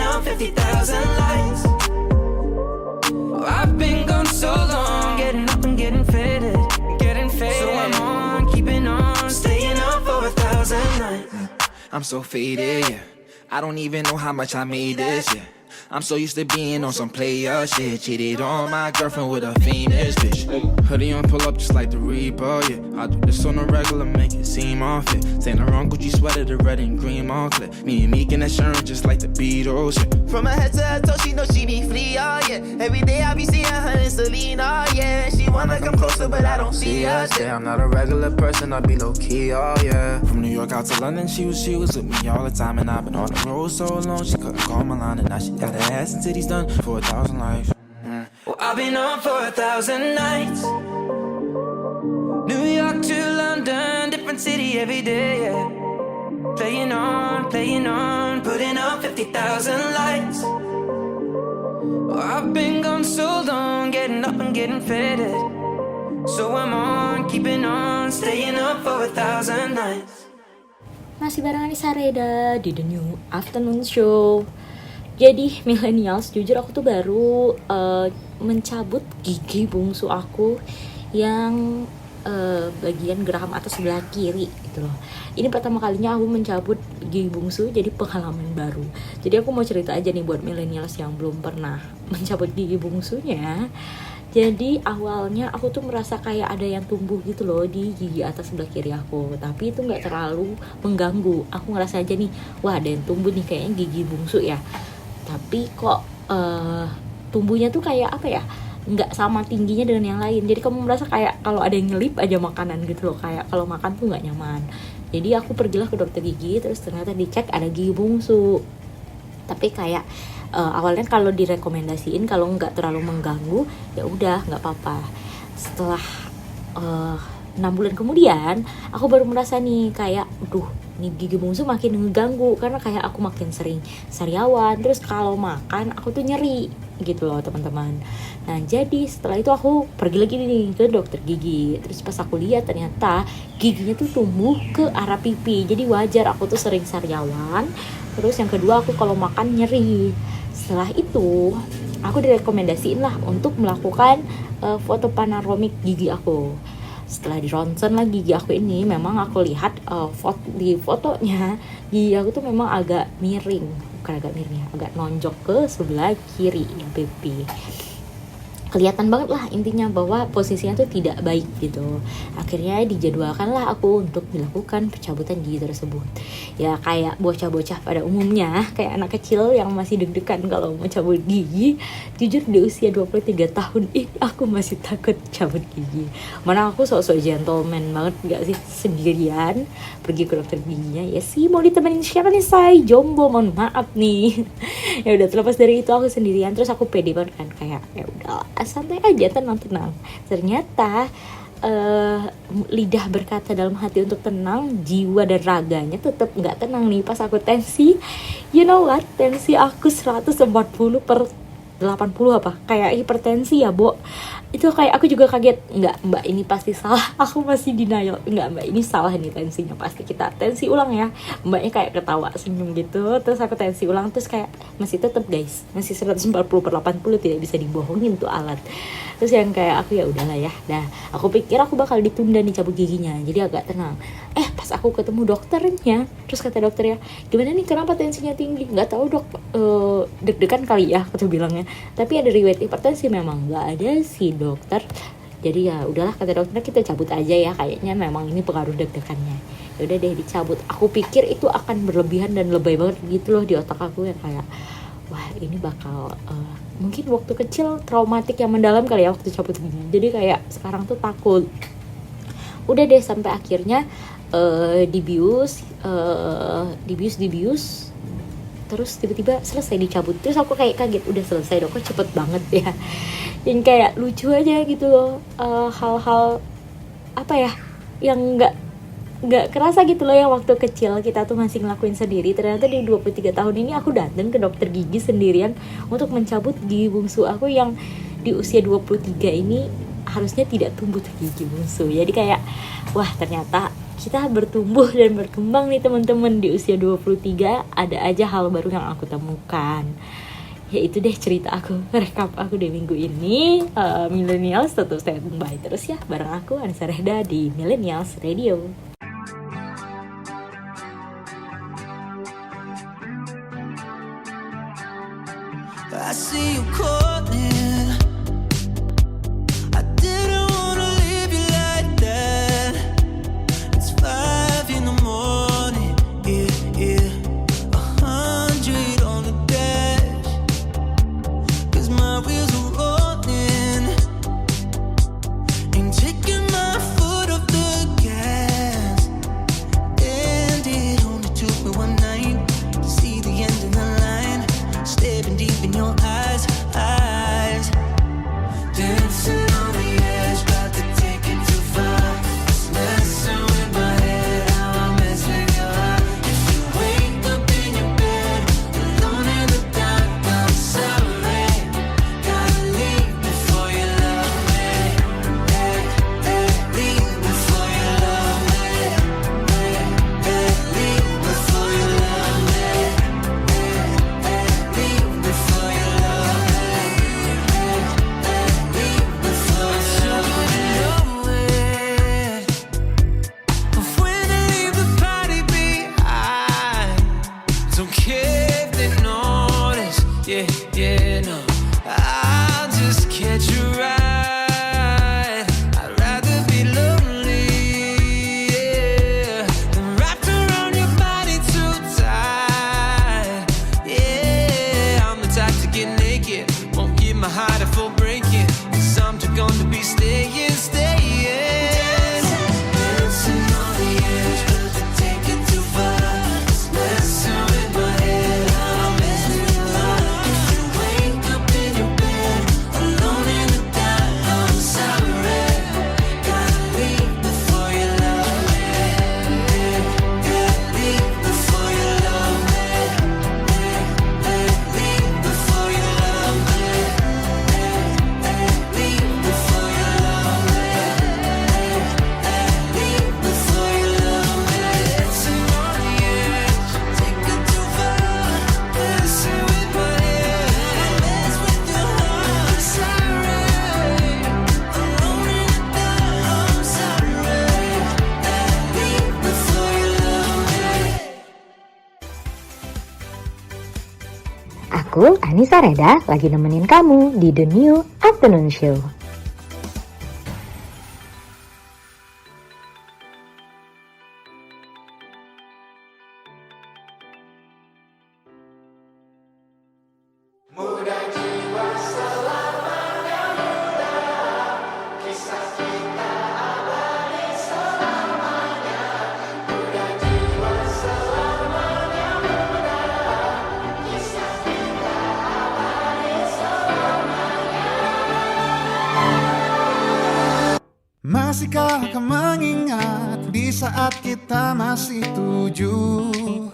Speaker 8: out 50,000 lights. I've been gone so long, getting up and getting faded. So I'm on, keeping on, staying up for 1,000 nights.
Speaker 9: I'm so faded, yeah. I don't even know how much I made this, yeah. I'm so used to being on some player shit. Cheated on my girlfriend with a famous bitch. Hoodie on, pull up just like the Reaper, yeah. I do this on the regular, make it seem off it. Saint Laurent Gucci sweater, the red and green Moncler. Me and Meek and that Sharon just like the Beatles, yeah.
Speaker 10: From her head to her toe, she know she be free, oh yeah. Every day I be seeing her in Selena, yeah. She wanna come closer, but I don't see her.
Speaker 9: Yeah, I'm not a regular person, I be low key, oh yeah. From New York out to London, she was with me all the time. And I've been on the road so long, she couldn't call my line. And now she got her ass and titties done for 1,000 likes.
Speaker 8: Well, I've been on for 1,000 nights. New York to London, different city every day, yeah. Playing on, putting out 50,000 lights. Well, I've been gone so long, getting up and getting faded. So I'm on, keeping on, staying up for 1,000 nights.
Speaker 3: Masih bareng Anissa Reda di The New Afternoon Show. Jadi millennials, jujur aku tuh baru mencabut gigi bungsu aku yang bagian geraham atas sebelah kiri gitu loh. Ini pertama kalinya aku mencabut gigi bungsu, jadi pengalaman baru. Jadi aku mau cerita aja nih buat millennials yang belum pernah mencabut gigi bungsunya. Jadi awalnya aku tuh merasa kayak ada yang tumbuh gitu loh di gigi atas sebelah kiri aku. Tapi itu gak terlalu mengganggu. Aku ngerasa aja nih, wah ada yang tumbuh nih kayaknya gigi bungsu ya. Tapi kok tumbuhnya tuh kayak apa ya, gak sama tingginya dengan yang lain. Jadi kamu merasa kayak kalau ada yang nyelip aja makanan gitu loh. Kayak kalau makan tuh gak nyaman. Jadi aku pergilah ke dokter gigi, terus ternyata dicek ada gigi bungsu. Tapi kayak awalnya kalau direkomendasiin kalau nggak terlalu mengganggu ya udah nggak apa-apa. Setelah 6 bulan kemudian aku baru merasa nih kayak nih gigi bungsu makin ngeganggu karena kayak aku makin sering sariawan, terus kalau makan aku tuh nyeri gitu loh teman-teman. Nah jadi setelah itu aku pergi lagi nih ke dokter gigi, terus pas aku lihat ternyata giginya tuh tumbuh ke arah pipi. Jadi wajar aku tuh sering sariawan, terus yang kedua aku kalau makan nyeri. Setelah itu aku direkomendasiin lah untuk melakukan foto panoramik gigi aku. Setelah di ronsen lah gigi aku ini, memang aku lihat di fotonya gigi aku tuh memang agak miring, bukan agak miring ya, agak nonjok ke sebelah kiri pipi. Kelihatan banget lah intinya bahwa posisinya tuh tidak baik gitu. Akhirnya dijadwalkan lah aku untuk dilakukan pencabutan gigi tersebut. Ya kayak bocah-bocah pada umumnya, kayak anak kecil yang masih deg-degan kalau mau cabut gigi. Jujur di usia 23 tahun ini aku masih takut cabut gigi. Mana aku sok-sok gentleman banget gak sih, sendirian pergi ke dokter giginya. Ya sih mau ditemenin siapa nih, saya jombo, mohon maaf nih. Ya udah, terlepas dari itu aku sendirian, terus aku pede banget kan, kayak ya udah santai aja, tenang. Ternyata lidah berkata dalam hati untuk tenang, jiwa dan raganya tetap nggak tenang nih pas aku tensi. You know what? Tensi aku 140 per 80 apa? Kayak hipertensi ya, Bo. Itu kayak aku juga kaget. Enggak, Mbak, ini pasti salah. Aku masih denial. Enggak, Mbak, ini salah nih tensinya. Pasti kita tensi ulang ya. Mbaknya kayak ketawa senyum gitu. Terus aku tensi ulang, terus kayak masih tetap guys. Masih 140 per 80, tidak bisa dibohongin tuh alat. Terus yang kayak aku ya udahlah ya. Dah, aku pikir aku bakal ditunda nih cabut giginya. Jadi agak tenang. Pas aku ketemu dokternya, terus kata dokternya, "Gimana nih, kenapa tensinya tinggi?" "Nggak tahu, Dok. Deg-degan kali ya," aku bilangnya. "Tapi ada riwayat hipertensi." "Memang nggak ada sih, dokter." Jadi ya udahlah, kata dokter, kita cabut aja ya, kayaknya memang ini pengaruh deg-degannya. Ya udah deh, dicabut. Aku pikir itu akan berlebihan dan lebay banget gitu loh di otak aku, yang kayak wah ini bakal mungkin waktu kecil traumatik yang mendalam kali ya waktu cabut gigi. Jadi kayak sekarang tuh takut. Udah deh sampai akhirnya dibius, terus tiba-tiba selesai dicabut. Terus aku kayak kaget, udah selesai dong, kok cepet banget ya. Dan kayak lucu aja gitu loh, hal-hal apa ya yang nggak kerasa gitu loh, yang waktu kecil kita tuh masih ngelakuin sendiri. Ternyata di 23 tahun ini aku datang ke dokter gigi sendirian untuk mencabut gigi bungsu aku yang di usia 23 ini harusnya tidak tumbuh tuh gigi bungsu. Jadi kayak wah, ternyata kita bertumbuh dan berkembang nih teman-teman. Di usia 23 ada aja hal baru yang aku temukan. Ya itu deh cerita aku, rekap aku di minggu ini. Millennials tetap standby terus ya bareng aku Anissa Rehda di Millennials Radio.
Speaker 8: I see you calling. I didn't wanna leave you like that. It's 5 in the morning, yeah. 100 on the dash. 'Cause my wheels are rolling. Ain't taking my foot off the gas. And it only took me one night to see the end of the line. Staring deep in your eyes. Dancing on the edge, about to take it too far. It's messing with my head, how I mess with your heart. If you wake up in your bed, alone in the dark, I'm sorry. Gotta leave before you love me. Leave before you love me. Leave before you love me. Leave before you love me. Leave before you love me. But when I leave the party behind, don't care if they notice. Yeah, no. I'll just catch a ride. I'd rather be lonely, yeah, than wrapped around your body too tight. Yeah, I'm the type to get naked, won't give my heart a full breaking. 'Cause I'm too gone to be staying. Dancing on the edge, but to take it too far. It's messing with my head, I'm messing with your heart. If you wake up in your bed, alone in the dark, I'm sorry. Gotta leave before you love me. Leave before you love me. Leave before you love me. Leave before you love me. Leave before you love me. Dancing on the edge, take it too far. Messing with my head, mess with your heart. Sorry, alone in the dark, I'm sorry. Leave before you love me.
Speaker 2: Aku, Anissa Reda, lagi nemenin kamu di The New Afternoon Show.
Speaker 11: Masihkah kau mengingat di saat kita masih 17?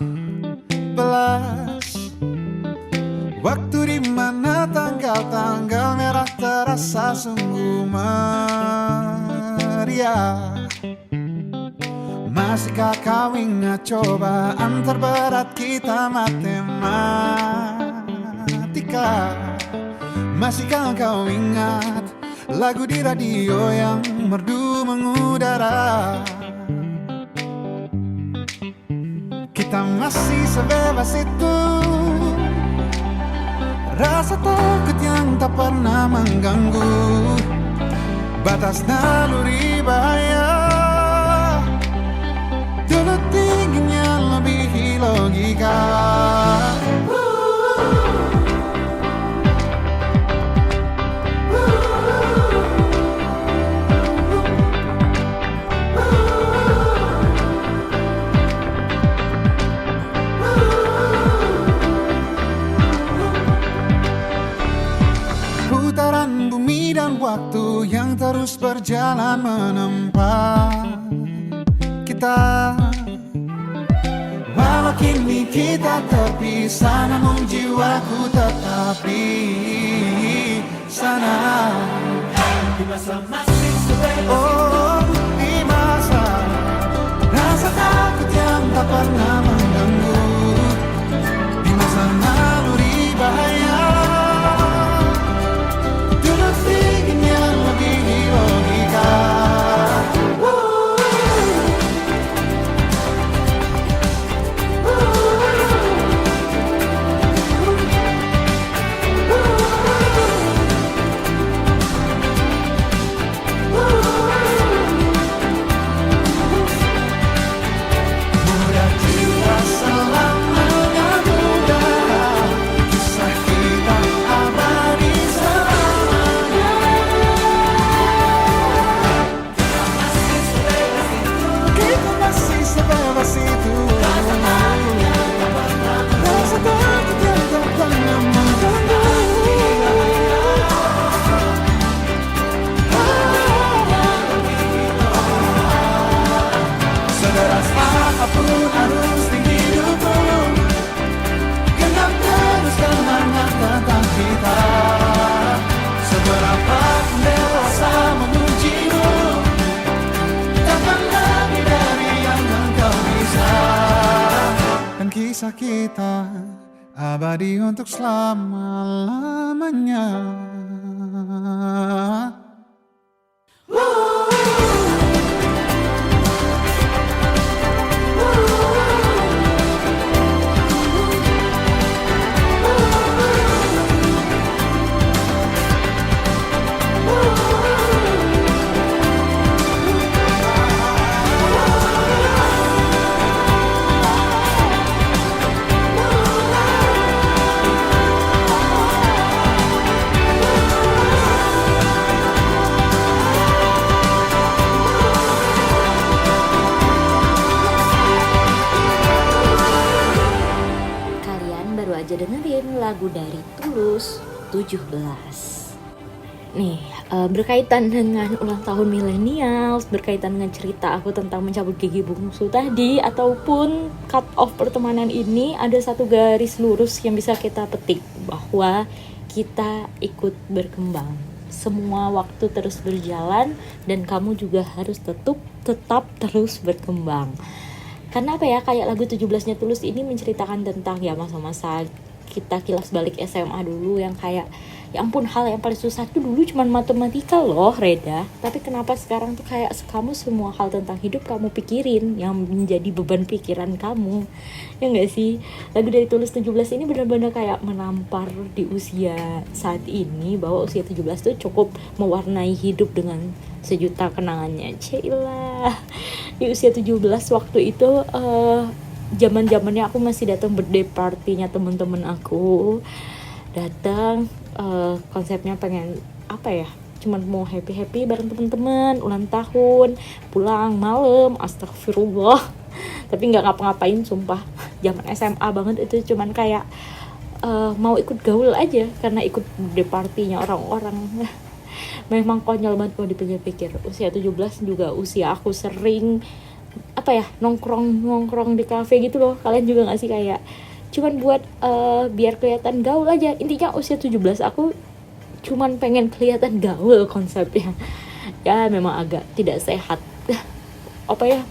Speaker 11: Waktu di mana tanggal-tanggal merah terasa sungguh meriah. Masihkah kau ingat cobaan terberat kita matematika? Masihkah kau ingat lagu di radio yang merdu mengudara? Kita masih sebebas itu, rasa takut yang tak pernah mengganggu batas naluri bahaya. Dulu tingginya lebih logika. yang terus berjalan menempa kita. Walau kini kita terpisah, namun jiwaku tetap di sana. Di masa rasa takut yang tak pernah mengganggu, di masa naluri bahaya, duduk dingin yang melebihi logika. Kisah kita abadi untuk selama-lamanya.
Speaker 3: Aja dengerin lagu dari Tulus 17. Nih, berkaitan dengan ulang tahun millennials, berkaitan dengan cerita aku tentang mencabut gigi bungsu tadi, ataupun cut off pertemanan ini, ada satu garis lurus yang bisa kita petik, bahwa kita ikut berkembang. Semua waktu terus berjalan dan kamu juga harus tetap terus berkembang. Karena apa ya, kayak lagu 17-nya Tulus ini menceritakan tentang ya masa-masa kita kilas balik SMA dulu, yang kayak ya ampun, hal yang paling susah tuh dulu cuman matematika loh Reda, tapi kenapa sekarang tuh kayak kamu semua hal tentang hidup kamu pikirin yang menjadi beban pikiran kamu, ya gak sih? Lagu dari Tulus 17 ini benar-benar kayak menampar di usia saat ini, bahwa usia 17 tuh cukup mewarnai hidup dengan sejuta kenangannya. Cailah, di usia 17 waktu itu zaman-zamannya aku masih datang birthday party-nya teman-teman aku. Datang konsepnya pengen apa ya? Cuman mau happy-happy bareng teman-teman, ulang tahun, pulang malam, astagfirullah. Tapi nggak ngapa-ngapain, sumpah. Zaman SMA banget itu, cuman kayak mau ikut gaul aja karena ikut birthday party-nya orang-orang. Memang konyol banget kalau dipikir-pikir. Usia 17 juga usia aku sering apa ya, nongkrong di kafe gitu loh. Kalian juga gak sih, kayak cuman buat biar kelihatan gaul aja. Intinya usia 17 aku cuman pengen kelihatan gaul konsepnya. Ya memang agak tidak sehat apa ya,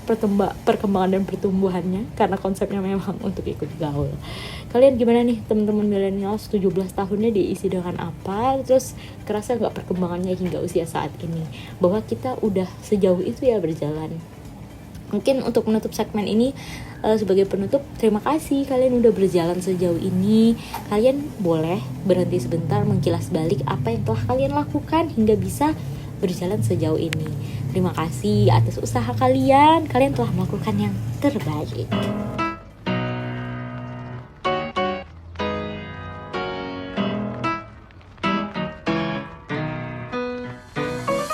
Speaker 3: perkembangan dan pertumbuhannya, karena konsepnya memang untuk ikut gaul. Kalian gimana nih teman-teman millennials, 17 tahunnya diisi dengan apa? Terus kerasa gak perkembangannya hingga usia saat ini, bahwa kita udah sejauh itu ya berjalan. Mungkin untuk menutup segmen ini, sebagai penutup, terima kasih kalian udah berjalan sejauh ini. Kalian boleh berhenti sebentar, mengkilas balik apa yang telah kalian lakukan hingga bisa berjalan sejauh ini. Terima kasih atas usaha kalian telah melakukan yang terbaik.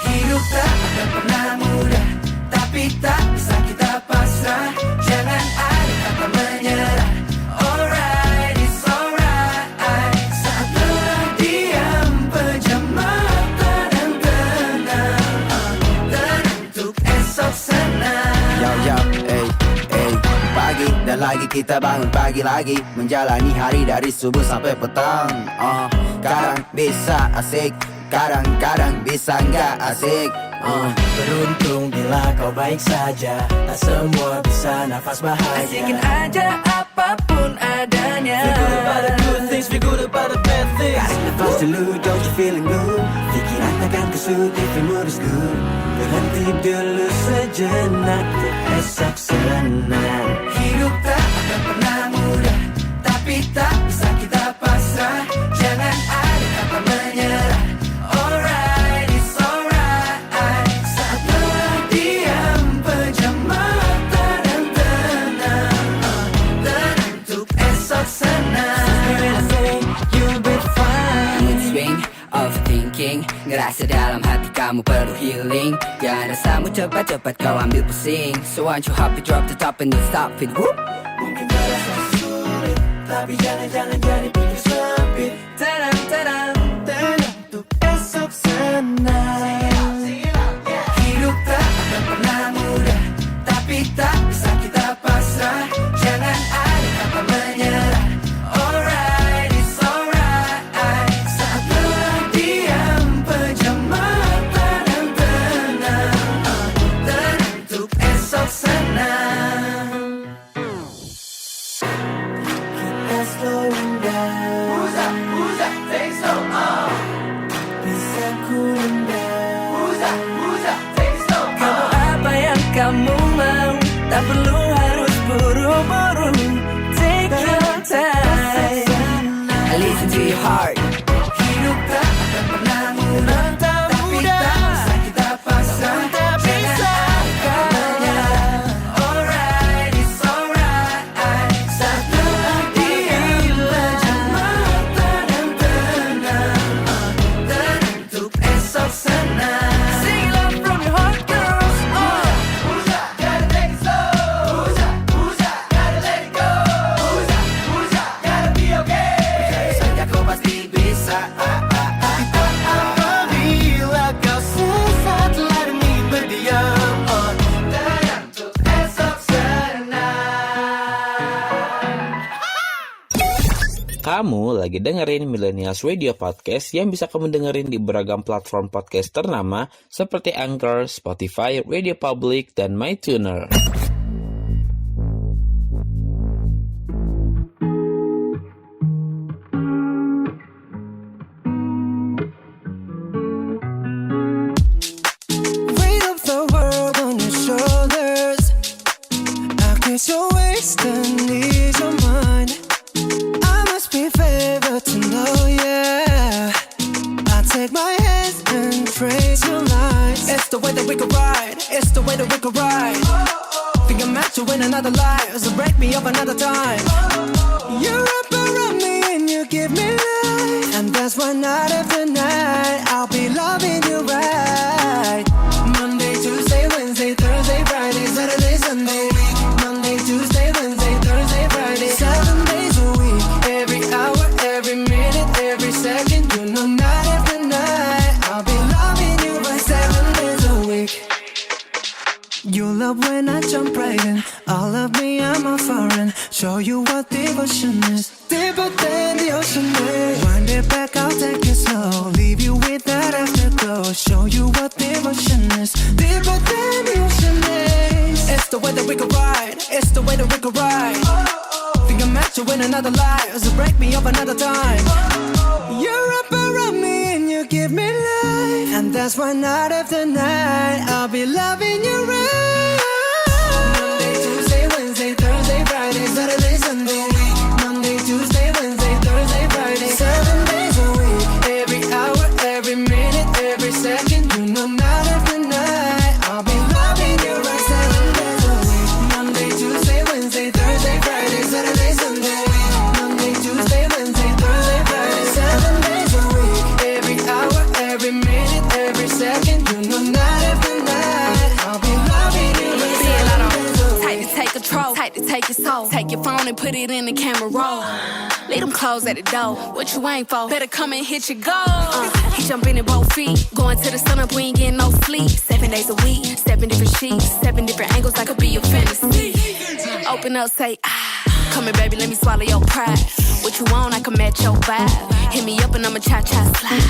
Speaker 8: Hidup tak akan pernah mudah, tapi tak bisa kita pasrah. Jangan ada kata menyerah. Alright, it's alright. Saat lelah diam, pejam mata dan tenang.
Speaker 6: kita bangun pagi lagi, menjalani hari dari subuh sampai petang. Kadang bisa asik, kadang-kadang bisa nggak asik.
Speaker 8: Beruntung bila kau baik saja, tak semua bisa nafas bahagia. Asikin aja apapun adanya. Feel good about the good things, feel good about the bad things.
Speaker 6: Tarik nafas dulu, don't you feeling good? Pikiran takkan kusut if your mood is good.
Speaker 8: Berhenti dulu sejenak, untuk esok senang. Hidup tak akan pernah mudah, tapi tak bisa kita pasrah. Jangan ada kata menyerah. Alright, it's alright. Saat lelah diam, pejam mata dan tenang. Tenang untuk esok senang. You'll be fine.
Speaker 6: Mood swing, overthinking, ngerasa dalam hati kamu perlu healing. Jangan rasamu cepat-cepat kau ambil pusing. So once you happy, drop the top and don't stop it. Whoop.
Speaker 8: Mungkin terasa sulit, tapi jangan jadi pikir sempit. Tenang, tenang, tenang untuk esok senang. Hidup tak akan pernah mudah, tapi tak bisa kita pasrah. Jangan ada kata menyerah. Alright, it's alright. Saat lelah diam, pejam mata dan tenang. Tenang untuk esok senang. Kita slowing down. Who's that? Take slow. Bisa cooling down. Who's that? Take slow. Kamu apa yang kamu mau, tak perlu harus buru-buru. Take your time.
Speaker 6: Listen to your heart.
Speaker 8: Hidup tak akan pernah mudah, tapi tak bisa kita pasrah. Jangan ada menyerah. Alright, it's alright. Saat lelah diam, pejam mata dan tenang. Tenang untuk esok senang. Sing it loud from your heart, girls. Who's that? Gotta take it slow. Who's that? Gotta let it go. Who's that? Gotta be okay.
Speaker 6: Saja kau pasti bisa.
Speaker 8: Apabila kau sesat, let me berdiam. Tenang untuk esok senang.
Speaker 5: Kamu lagi dengerin Millennials Radio Podcast yang bisa kamu dengerin di beragam platform podcast ternama seperti Anchor, Spotify, Radio Public, dan MyTuner.
Speaker 8: Weight of the world on your shoulders. I guess your waist and ease your mind. I must be favored to know, yeah. I take my hands and trace your lines. It's the way that we could ride. It's the way that we could ride. Think I'm meant to win another life, so break me up another time. You wrap around me and you give me life, and that's why night after night I'll be loving you right. Monday, Tuesday, Wednesday, Thursday, Friday, Saturday, Sunday. Monday, Tuesday, Wednesday, Thursday, Friday. 7 days a week, every hour, every minute, every second. You know, night after night I'll be loving you right 7 days a week. You love when I jump right in. All of me, I'm a foreign. Show you what devotion is. Deeper than the ocean is. Wind it back, I'll take it slow. Leave you with that afterglow. Show you what devotion is. Deeper than the ocean is. It's the way that we could ride. It's the way that we could ride. Think I'm meant to win another life, so break me up another time. You're up around me and you give me life, and that's why night after night I'll be loving you right. Monday, Tuesday, Wednesday, Thursday, Friday, Saturday, Sunday. Monday, Tuesday, Wednesday, Thursday, Friday. 7 days a week, every hour, every minute, every second. You know, night after night I'll be loving you right 7 days a week. Monday, Tuesday, Wednesday, Thursday, Friday, Saturday, Sunday. Monday, Tuesday, Wednesday, Thursday, Friday. 7 days a week, every hour, every minute, every second. You know, night after night I'll be loving you right 7 days a week.
Speaker 7: Type to take control, type to take your soul. Take your phone and put it in the camera roll. Leave them clothes at the door. What you ain't for? Better come and hit your goal. He jumping in both feet. Going to the sun up, we ain't getting no sleep. 7 days a week, 7 different sheets, 7 different angles, that could be your fantasy. Open up, say, come here, baby, let me swallow your pride. What you want, I can match your vibe. Hit me up and I'ma cha-cha slide.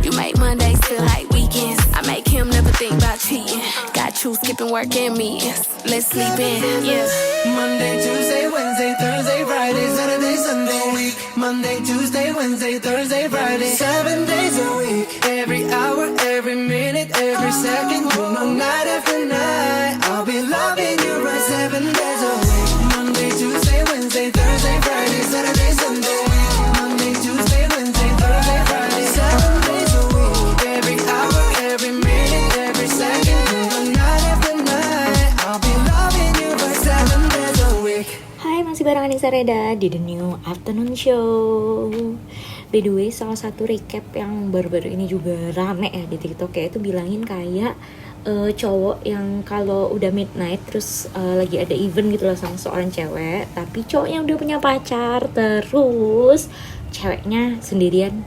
Speaker 7: You make Mondays feel like weekends. I make him never think about cheating. Got you skipping work and meetings. Let's sleep in, yeah.
Speaker 8: Monday, Tuesday, Wednesday, Thursday, Friday, Saturday, Sunday, week. Monday, Tuesday, Wednesday, Thursday, Friday, 7 days a week. Every hour, every minute, every second, you know, night after night, I'll be loving you right 7 days a week. Monday, Tuesday, Wednesday, Thursday, Friday, Saturday, Sunday, week. Monday, Tuesday, Wednesday, Thursday, Friday, 7 days a week. Every hour, every minute, every second, you know, night after night, I'll be loving you right 7 days a week.
Speaker 3: Hai, masih bareng Anissa Reda di The New Afternoon Show. By the way, salah satu recap yang baru-baru ini juga rame ya di TikTok, kayak itu bilangin kayak cowok yang kalau udah midnight terus lagi ada event gitu loh sama seorang cewek, tapi cowoknya udah punya pacar, terus ceweknya sendirian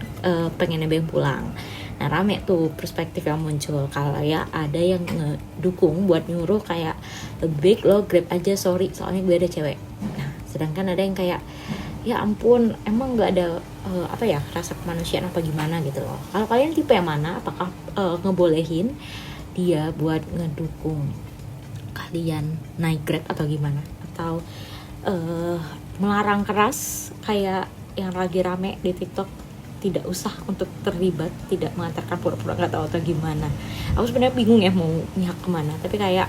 Speaker 3: pengen nebeng pulang. Nah, rame tuh perspektif yang muncul kalau ya ada yang ngedukung buat nyuruh kayak lebih baik lo grab aja, sorry soalnya gue ada cewek. Nah, sedangkan ada yang kayak ya ampun, emang nggak ada rasa kemanusiaan apa gimana gitu loh. Kalau kalian tipe yang mana? Apakah ngebolehin dia buat ngedukung kalian naik grab atau gimana? Atau melarang keras kayak yang lagi rame di TikTok, tidak usah untuk terlibat, tidak mengantarkan pura-pura nggak tahu atau gimana. Aku sebenarnya bingung ya mau nyak kemana, tapi kayak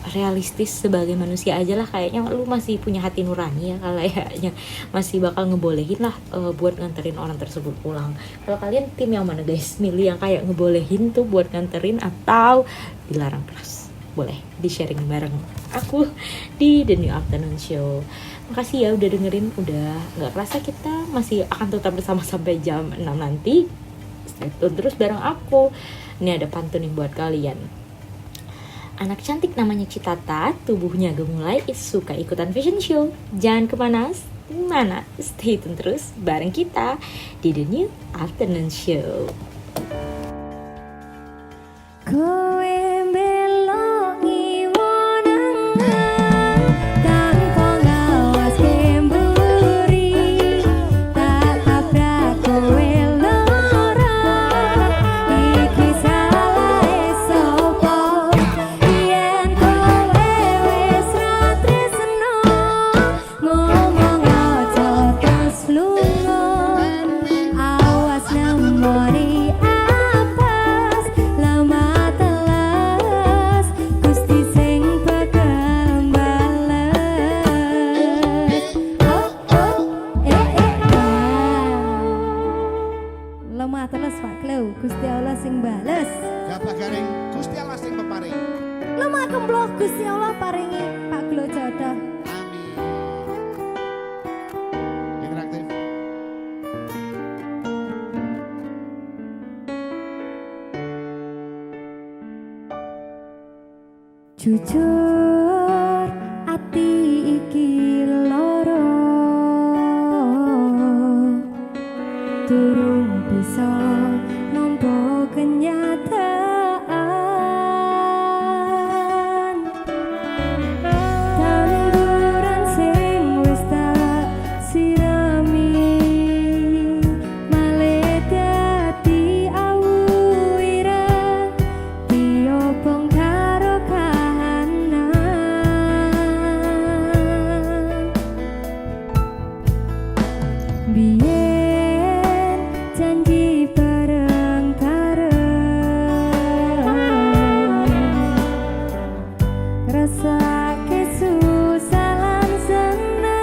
Speaker 3: realistis sebagai manusia aja lah, kayaknya lu masih punya hati nurani ya, kayaknya masih bakal ngebolehin lah buat nganterin orang tersebut pulang. Kalau kalian tim yang mana guys? Milih yang kayak ngebolehin tuh buat nganterin atau dilarang keras? Boleh di-sharing bareng aku di The New Afternoon Show. Makasih ya udah dengerin, udah gak kerasa kita masih akan tetap bersama sampai jam 6 nanti. Stay tune terus bareng aku. Ini ada pantun nih buat kalian. Anak cantik namanya Citata, tubuhnya gemulai, suka ikutan fashion show. Jangan kemana, stay tune terus bareng kita di The New Afternoon Show.
Speaker 4: Kowe belongi wonangan tanpa ngawas kemburi, tak tabrak kowe lara, iki salah sapa yen kowe wis ra tresno, ngomong aja terus lunga, awas nemoni apes lama telas, Gusti sing bakal bales. Lemah teles Pak Klau, Gusti Allah sing bales.
Speaker 11: Gabah garing Gusti Allah sing peparing.
Speaker 4: Lemah kemplok Gusti Allah paringi Pak Klau jodoh.
Speaker 11: Amin. Interaktif.
Speaker 4: Jujur ati iki loro, durung bisa nampa kenyataan. Tanduran sing wis tak sirami, malah dadi awu ireng, diobong karo kahanan. Biyen janji bareng-bareng, rasake susah lan seneng.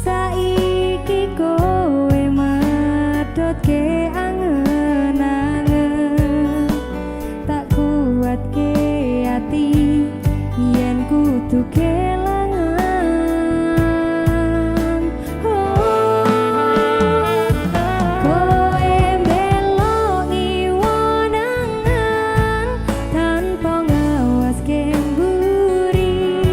Speaker 4: Saiki kowe medhotke angen-angen, tak kuatke ati yen kudu kelangan. Kowe belongi wonangan tanpa ngawas kemburi,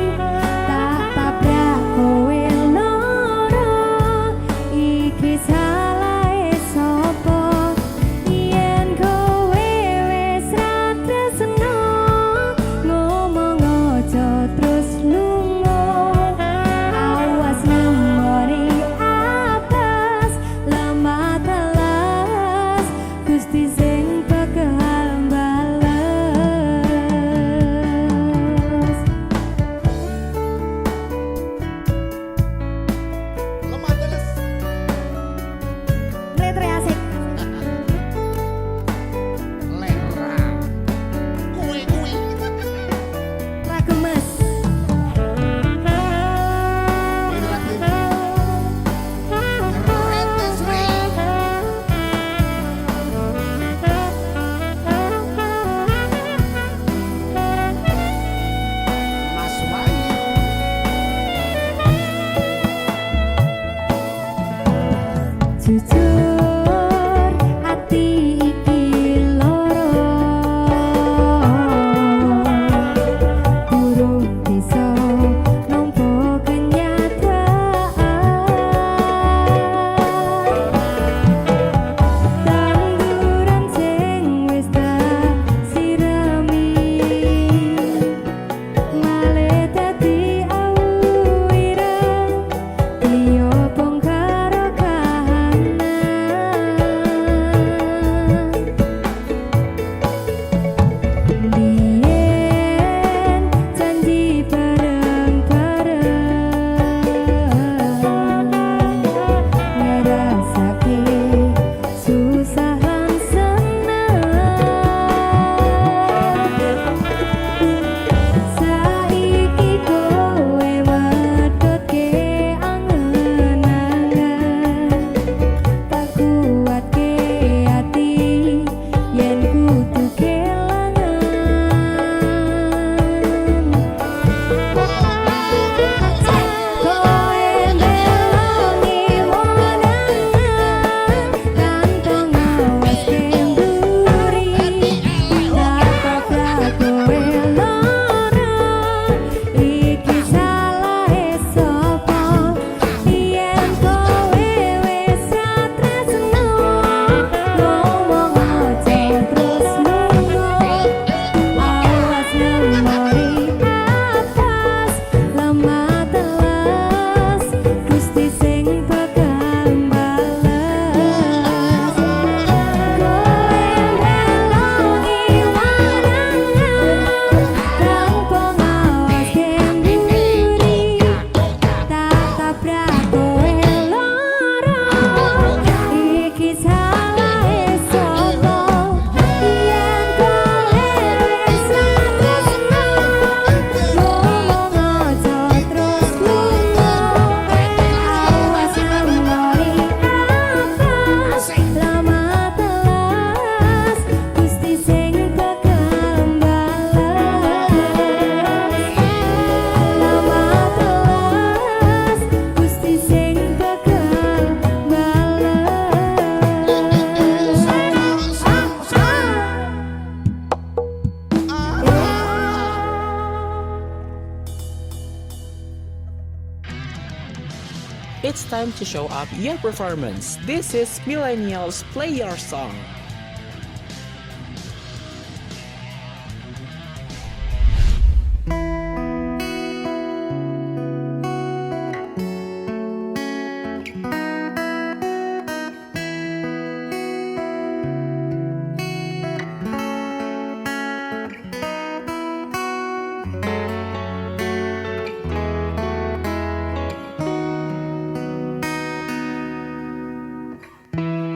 Speaker 5: It's time to show up your performance. This is Millennials Play Your Song.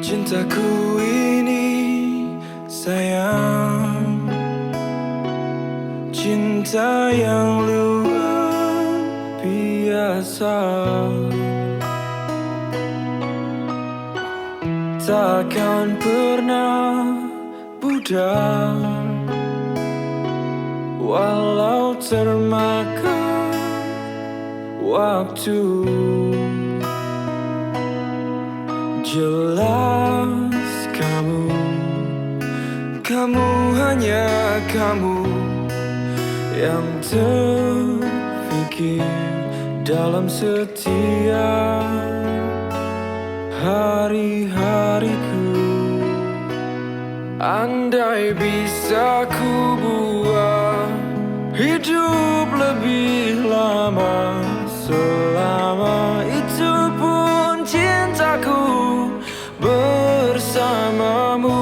Speaker 8: Cintaku ini sayang, cinta yang luar biasa, takkan pernah pudar walau termakan waktu. Jelas kamu hanya kamu yang terfikir dalam setiap hari-hariku. Andai bisa ku buat hidup lebih lama, selama itu pun cintaku bersamamu.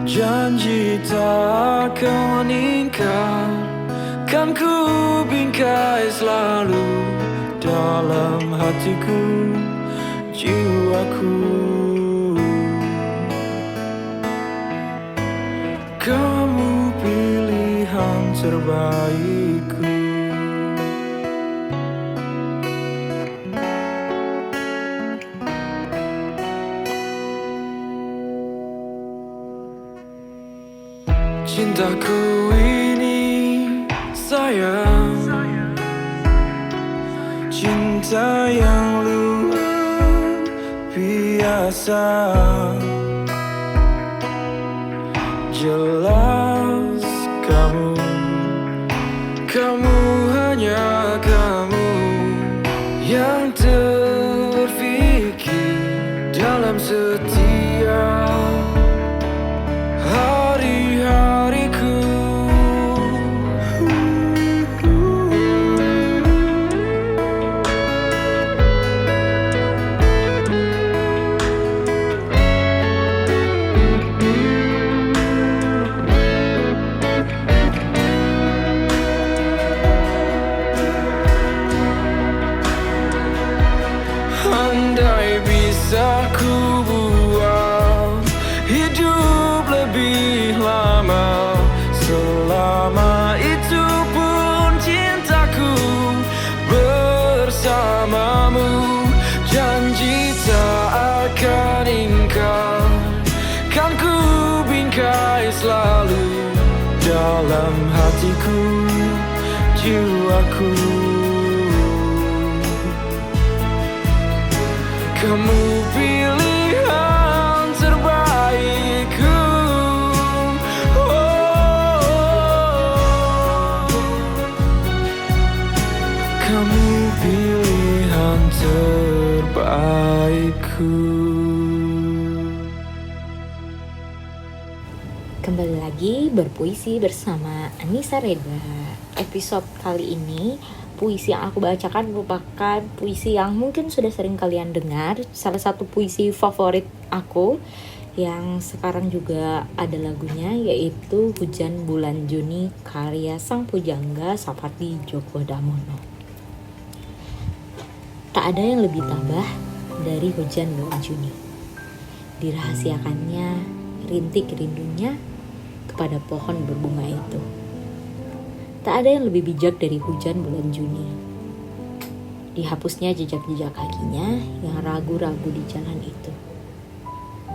Speaker 8: Janji tak akan ingkar, kan ku bingkai selalu dalam hatiku, jiwaku. Kamu pilihan terbaikku. Cintaku ini sayang, cinta yang luar biasa, jelas kamu hanya kamu yang terfikir dalam setiap hari-hariku. Andai bisa ku buat hidup lebih lama, selama itu pun cintaku bersamamu. Janji tak akan ingkar, kan ku bingkai selalu dalam hatiku, jiwaku. Kamu pilihan terbaikku. Kamu pilihan terbaikku.
Speaker 3: Kembali lagi berpuisi bersama Anissa Reda. Episode kali ini puisi yang aku bacakan merupakan puisi yang mungkin sudah sering kalian dengar. Salah satu puisi favorit aku yang sekarang juga ada lagunya, yaitu Hujan Bulan Juni karya sang pujangga Sapardi Djoko Damono. Tak ada yang lebih tabah dari hujan bulan Juni. Dirahasiakannya rintik rindunya kepada pohon berbunga itu. Tak ada yang lebih bijak dari hujan bulan Juni. Dihapusnya jejak-jejak kakinya yang ragu-ragu di jalan itu.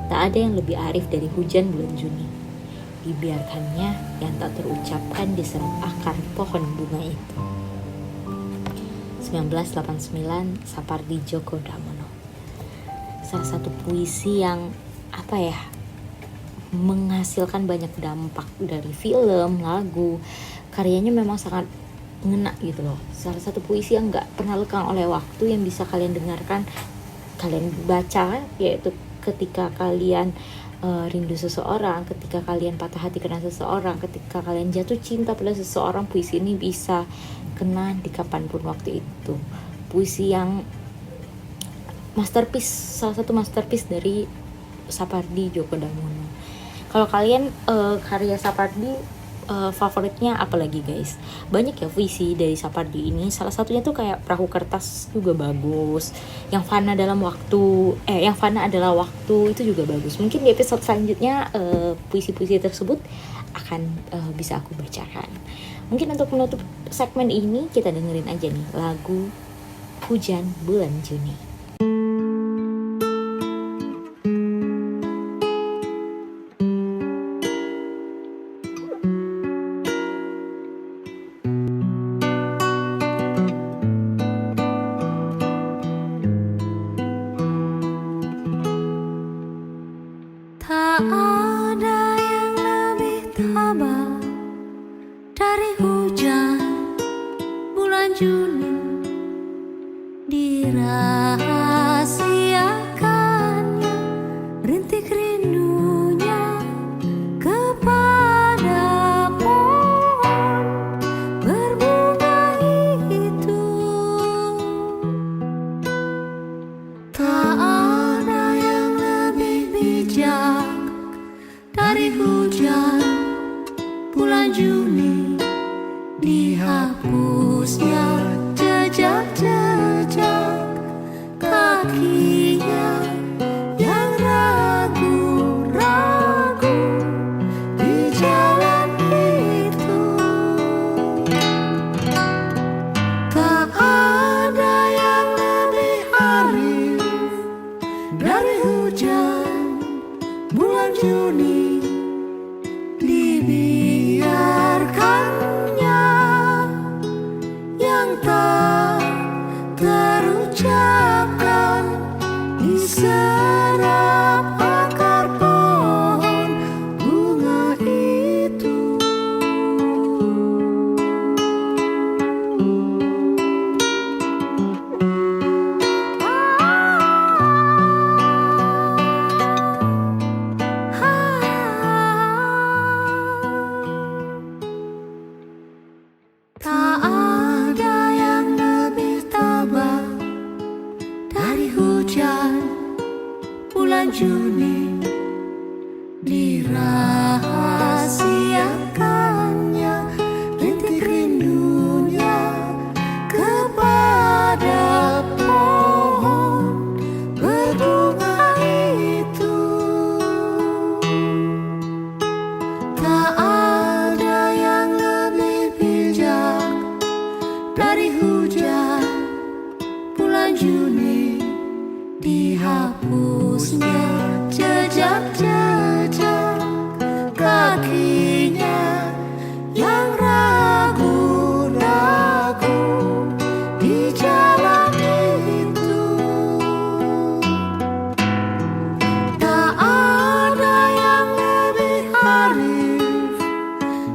Speaker 3: Tak ada yang lebih arif dari hujan bulan Juni. Dibiarkannya yang tak terucapkan diserap akar pohon bunga itu. 1989, Sapardi Djoko Damono. Salah satu puisi yang menghasilkan banyak dampak dari film, lagu. Karyanya memang sangat ngena gitu loh. Salah satu puisi yang gak pernah lekang oleh waktu, yang bisa kalian dengarkan kalian baca, yaitu ketika kalian rindu seseorang, ketika kalian patah hati karena seseorang, ketika kalian jatuh cinta pada seseorang, puisi ini bisa kena di kapanpun waktu itu. Puisi yang masterpiece, salah satu masterpiece dari Sapardi Djoko Damono. Kalau kalian karya Sapardi favoritnya apa lagi guys? Banyak ya puisi dari Sapardi ini. Salah satunya tuh kayak Perahu Kertas juga bagus. Yang Fana yang Fana adalah waktu itu juga bagus. Mungkin di episode selanjutnya puisi-puisi tersebut akan bisa aku bacakan. Mungkin untuk menutup segmen ini kita dengerin aja nih lagu Hujan Bulan Juni.
Speaker 4: Tak ada yang lebih tabah dari hujan bulan Juni, dirahasiakannya rintik rindunya kepada pohon berbunga itu. Tak ada yang lebih bijak dari hujan bulan Juni, dihapusnya jejak-jejak kakinya yang ragu-ragu di jalan itu. Tak ada yang lebih arif dari hujan bulan Juni, dibiarkannya yang tak terucapkan diserap akar pohon bunga itu. Tak ada yang lebih tabah dari hujan bulan Juni, dirahasiakannya rintik rindunya kepada pohon berbunga itu. Tak ada yang lebih bijak dari hujan bulan Juni, dihapusnya jejak-jejak kakinya yang ragu-ragu di jalan itu. Tak ada yang lebih arif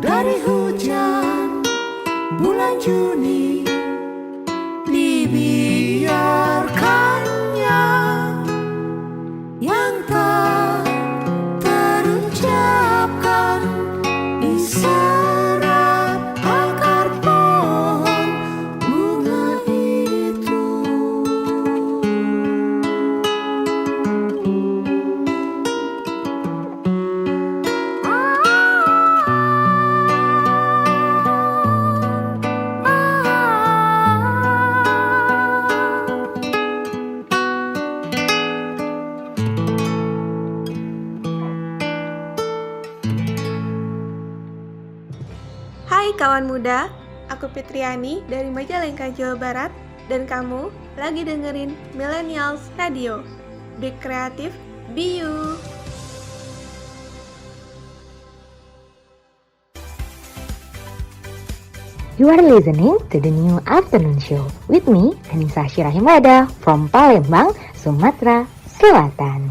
Speaker 4: dari hujan bulan Juni, dibiarkannya yang tak terucapkan diserap akar pohon bunga itu.
Speaker 12: Hai kawan muda, aku Fitriani dari Majalengka, Jawa Barat, dan kamu lagi dengerin Millennials Radio. Be creative, be you.
Speaker 2: You are listening to the new afternoon show with me, Anissa Shirahimada from Palembang, Sumatera Selatan.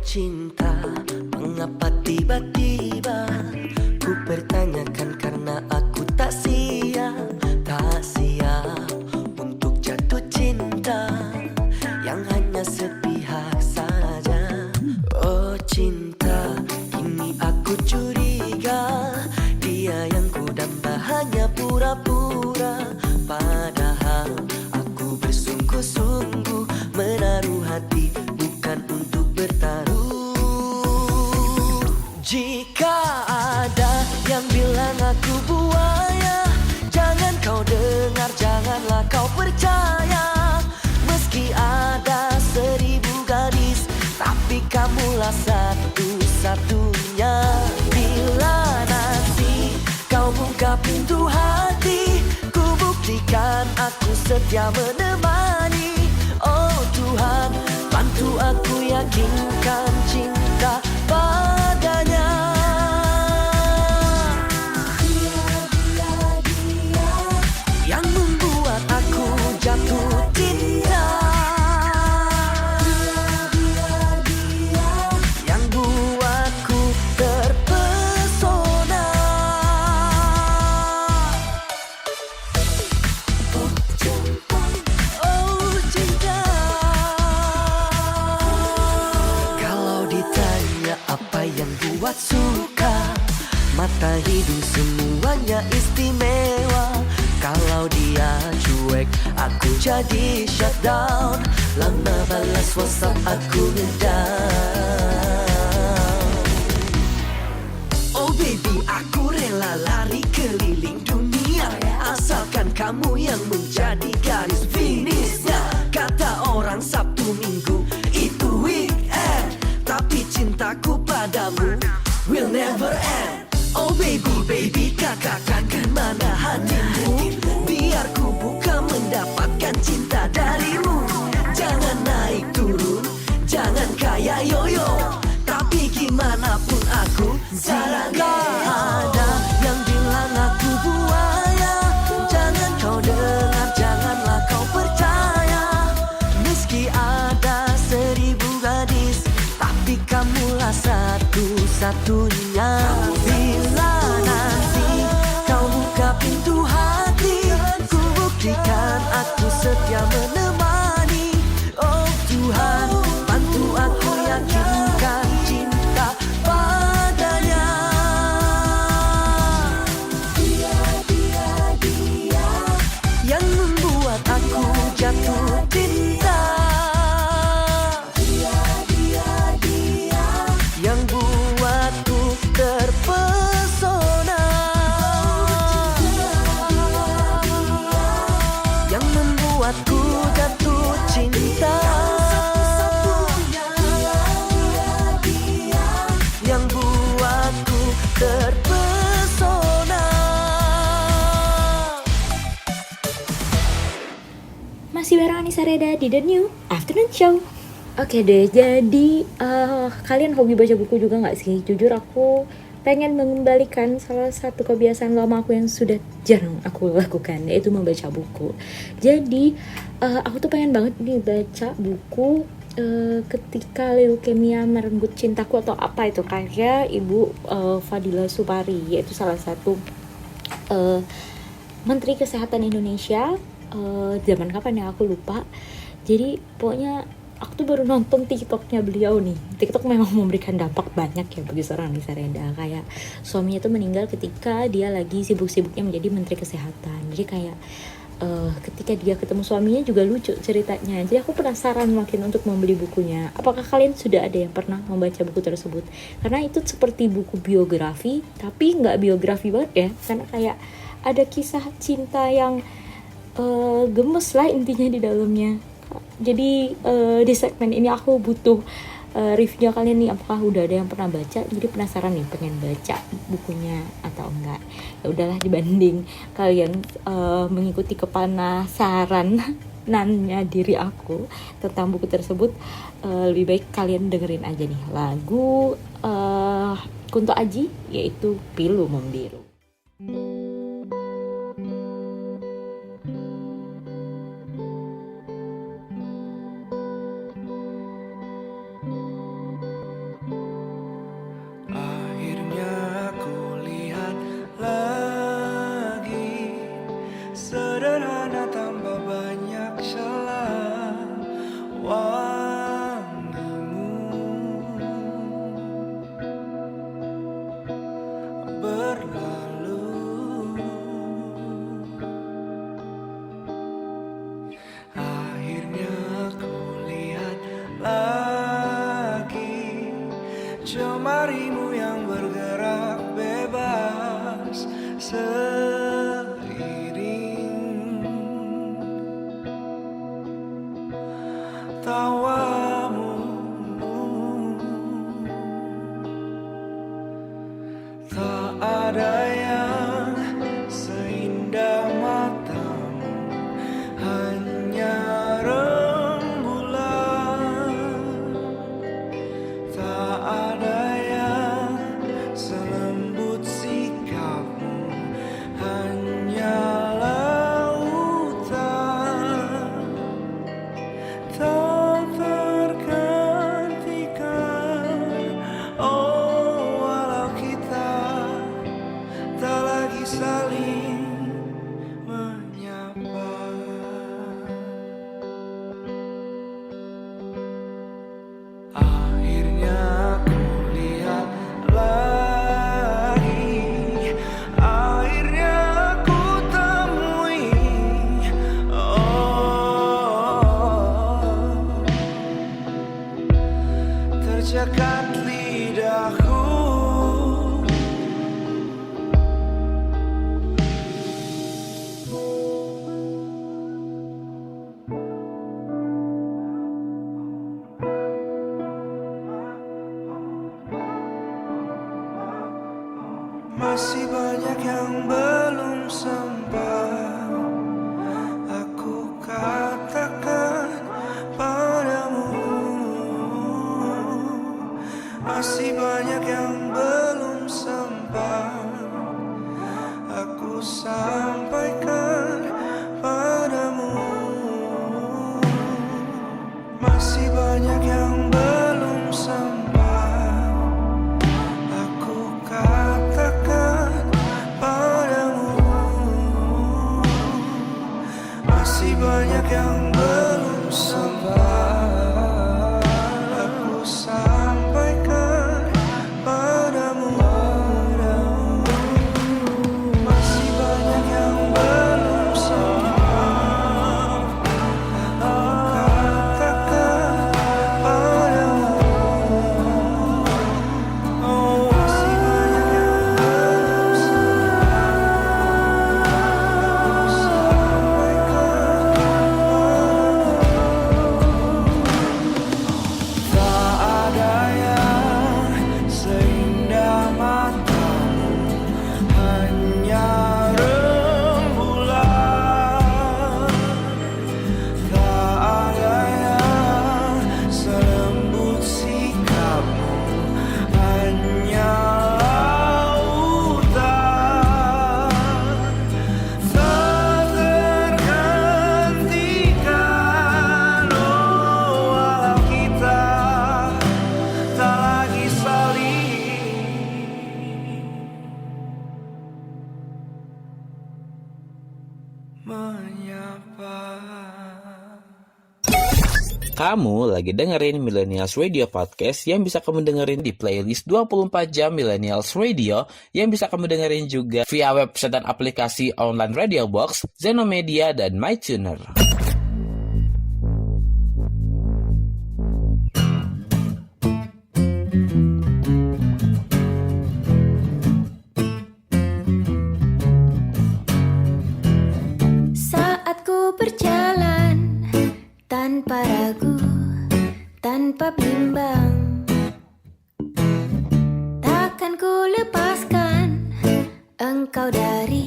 Speaker 13: cinta, mengapa tiba-tiba ku pertanyakan karena aku tak siap untuk jatuh cinta yang hanya sepihak saja. Oh cinta, kini aku curiga dia yang ku damba hanya pura-pura, padahal aku bersungguh-sungguh menaruh hati bukan untuk bertaruh. Jika ada yang bilang aku buaya, jangan kau dengar, janganlah kau percaya. Meski ada 1000 gadis, tapi kamulah satu-satunya. Bila nanti kau buka pintu hati, ku buktikan aku setia menemani. Oh Tuhan, bantu aku yakinkan cinta padanya. Yang membuat aku jatuh cinta, yang buatku terpesona. Oh cinta, oh cinta. Kalau ditanya apa yang buat suka, mata hidung semuanya istimewa. Kalau dia cuek, aku jadi shutdown. Lama balas WhatsApp, aku ngedown. Oh baby, aku rela lari keliling dunia, asalkan kamu yang menjadi garis finishnya. Kata orang Sabtu Minggu itu weekend, tapi cintaku padamu will never end. Oh baby, baby, katakan kemana hatimu, biar ku buka mendapatkan cinta darimu. Jangan naik turun, jangan kayak yoyo, tapi gimana pun aku jika ada yang bilang aku buaya, jangan kau dengar, janganlah kau percaya. Meski ada 1000 gadis, tapi kamulah satu-satunya. Bila nanti kau buka pintu hati, ku buktikan aku setia menemani. Oh Tuhan, bantu aku yakinkan cinta padanya. Dia yang membuat aku jatuh cinta, yang buatku terpesona, yang membuatku jatuh cinta, yang buatku terpesona.
Speaker 3: Masih bareng Anissa Reda di The New Afternoon Show. Oke deh, jadi kalian hobi baca buku juga gak sih? Jujur aku pengen mengembalikan salah satu kebiasaan lama aku yang sudah jarang aku lakukan, yaitu membaca buku. Jadi aku tuh pengen banget nih baca buku ketika leukemia merenggut cintaku atau apa itu, karya Ibu Fadila Supari, yaitu salah satu Menteri Kesehatan Indonesia zaman kapan ya aku lupa. Jadi pokoknya aku tuh baru nonton TikToknya beliau nih. TikTok memang memberikan dampak banyak ya bagi seorang Anissa Reda. Kayak suaminya tuh meninggal ketika dia lagi sibuk-sibuknya menjadi Menteri Kesehatan. Jadi kayak ketika dia ketemu suaminya juga lucu ceritanya. Jadi aku penasaran makin untuk membeli bukunya. Apakah kalian sudah ada yang pernah membaca buku tersebut? Karena itu seperti buku biografi, tapi nggak biografi banget ya. Karena kayak ada kisah cinta yang gemes lah intinya di dalamnya. Jadi di segmen ini aku butuh reviewnya kalian nih, apakah udah ada yang pernah baca? Jadi penasaran nih, pengen baca bukunya atau enggak. Ya udahlah, dibanding kalian mengikuti kepanasaran nanya diri aku tentang buku tersebut, lebih baik kalian dengerin aja nih lagu Kunto Aji, yaitu Pilu Membiru.
Speaker 8: jemarimu yang bergerak bebas seiring tawamu. Tak ada yang seindah matamu, hanya rembulan. Tak ada yang selembut sikapmu, hanya lautan. Tak tergantikan, oh walau kita tak lagi saling menyapa. Akhirnya aku lihat lagi, akhirnya aku temui, oh, tercekat lidahku. Masih banyak yang belum sempat aku katakan padamu. Masih banyak yang belum sempat aku sampaikan padamu. Masih banyak yang belum sempat aku katakan padamu. Masih banyak yang belum sempat aku sampaikan padamu. Masih banyak yang belum sempat aku katakan padamu. Oh, masih banyak yang belum sempat aku sampaikan padamu. Tak ada yang seindah matamu, hanya rembulan. Tak ada yang selembut sikapmu, hanya lautan. Tak tergantikan, oh walau kita tak lagi saling menyapa.
Speaker 5: Kamu lagi dengerin Millennials Radio Podcast yang bisa kamu dengerin di playlist 24 jam Millennials Radio yang bisa kamu dengerin juga via website dan aplikasi online Radio Box, Zenomedia, dan MyTuner.
Speaker 7: Saat ku berjalan tanpa ragu, tanpa bimbang, takkan ku lepaskan engkau dari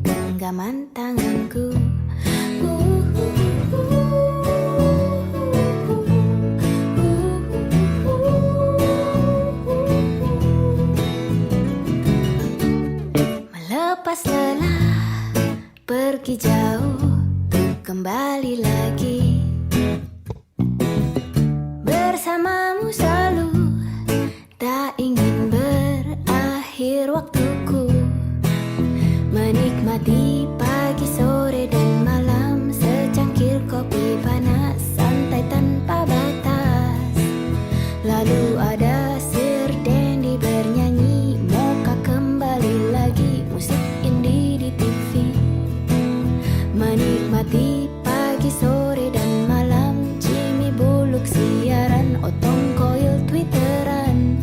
Speaker 7: genggaman tanganku. Melepas lelah, pergi jauh, kembali lagi. Bersamamu selalu, tak ingin berakhir waktuku. Menikmati pagi, sore, dan malam, secangkir kopi panas, santai tanpa batas. Lalu ada Sir Dendi bernyanyi, moka kembali lagi, musik indie di TV. Menikmati pagi, sore, dan malam, Jimmy Bullock siaran, Otong Koil twitteran.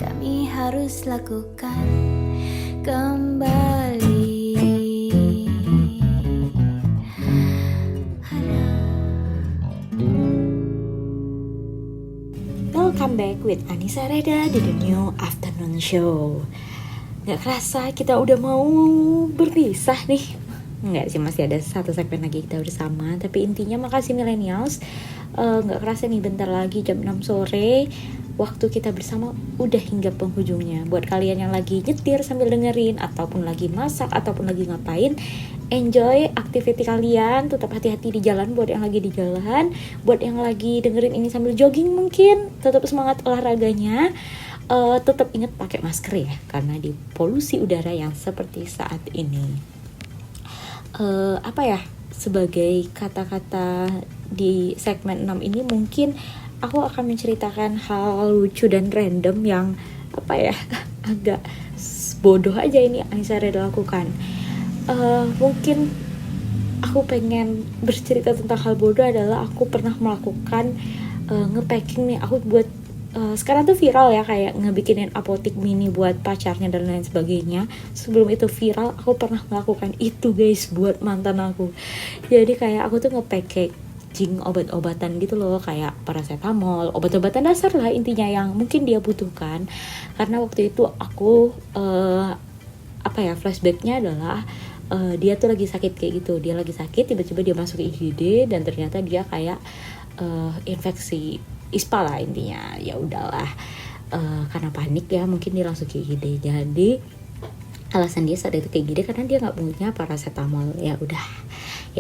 Speaker 7: kami harus lakukan kembali.
Speaker 3: Welcome back with Anissa Reda di The New Afternoon Show. Gak kerasa kita udah mau berpisah nih. Enggak sih, masih ada satu segmen lagi kita bersama. Tapi intinya makasih millennials. Gak kerasa nih, bentar lagi jam 6 sore waktu kita bersama udah hingga penghujungnya. Buat kalian yang lagi nyetir sambil dengerin, ataupun lagi masak, ataupun lagi ngapain, enjoy activity kalian. Tetap hati-hati di jalan buat yang lagi di jalan. Buat yang lagi dengerin ini sambil jogging mungkin, tetap semangat olahraganya. Tetap ingat pakai masker ya, karena di polusi udara yang seperti saat ini. Sebagai kata-kata di segmen 6 ini, mungkin aku akan menceritakan hal lucu dan random yang agak bodoh aja ini Anissa Reda lakukan. Mungkin aku pengen bercerita tentang hal bodoh adalah aku pernah melakukan nge-packing nih. Aku buat sekarang tuh viral ya, kayak ngebikinin apotik mini buat pacarnya dan lain sebagainya. Sebelum itu viral, aku pernah melakukan itu guys buat mantan aku. Jadi kayak aku tuh nge-packaging obat-obatan gitu loh, kayak paracetamol, obat-obatan dasar lah intinya yang mungkin dia butuhkan. Karena waktu itu aku flashbacknya adalah dia tuh lagi sakit kayak gitu. Dia lagi sakit, tiba-tiba dia masuk IGD dan ternyata dia kayak infeksi ISPA lah intinya. Ya udahlah, karena panik ya, mungkin dia langsung ke IGD. Jadi alasan dia saat itu kayak gini karena dia nggak punya paracetamol. Ya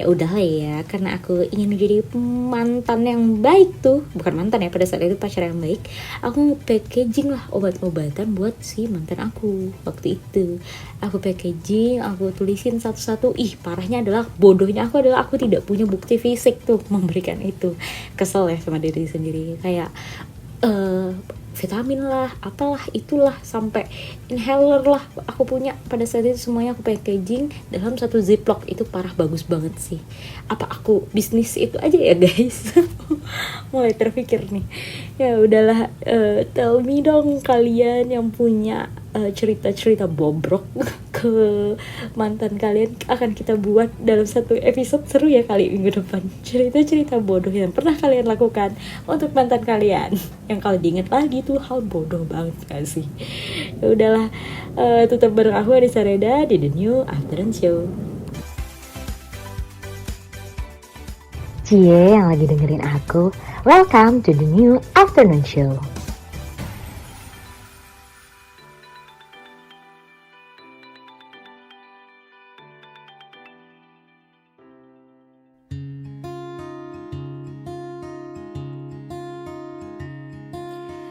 Speaker 3: udah lah ya, karena aku ingin menjadi mantan yang baik tuh, bukan mantan ya, pada saat itu pacar yang baik. Aku packaging lah obat-obatan buat si mantan aku. Waktu itu aku packaging, aku tulisin satu-satu. Parahnya adalah, bodohnya aku adalah aku tidak punya bukti fisik tuh memberikan itu. Kesel ya sama diri sendiri, kayak vitamin lah, apalah itulah, sampai inhaler lah aku punya. Pada saat itu semuanya aku packaging dalam satu ziplock. Itu parah, bagus banget sih. Apa aku bisnis itu aja ya guys? Mulai terpikir nih. Ya udahlah, tell me dong kalian yang punya cerita-cerita bobrok ke mantan kalian. Akan kita buat dalam satu episode seru ya kali minggu depan. Cerita-cerita bodoh yang pernah kalian lakukan untuk mantan kalian, yang kalau diingat lagi tuh hal bodoh banget gak sih? Ya udahlah, tetap bareng aku Anissa Reda di The New Afternoon Show.
Speaker 2: Cie yang lagi dengerin aku, welcome to The New Afternoon Show.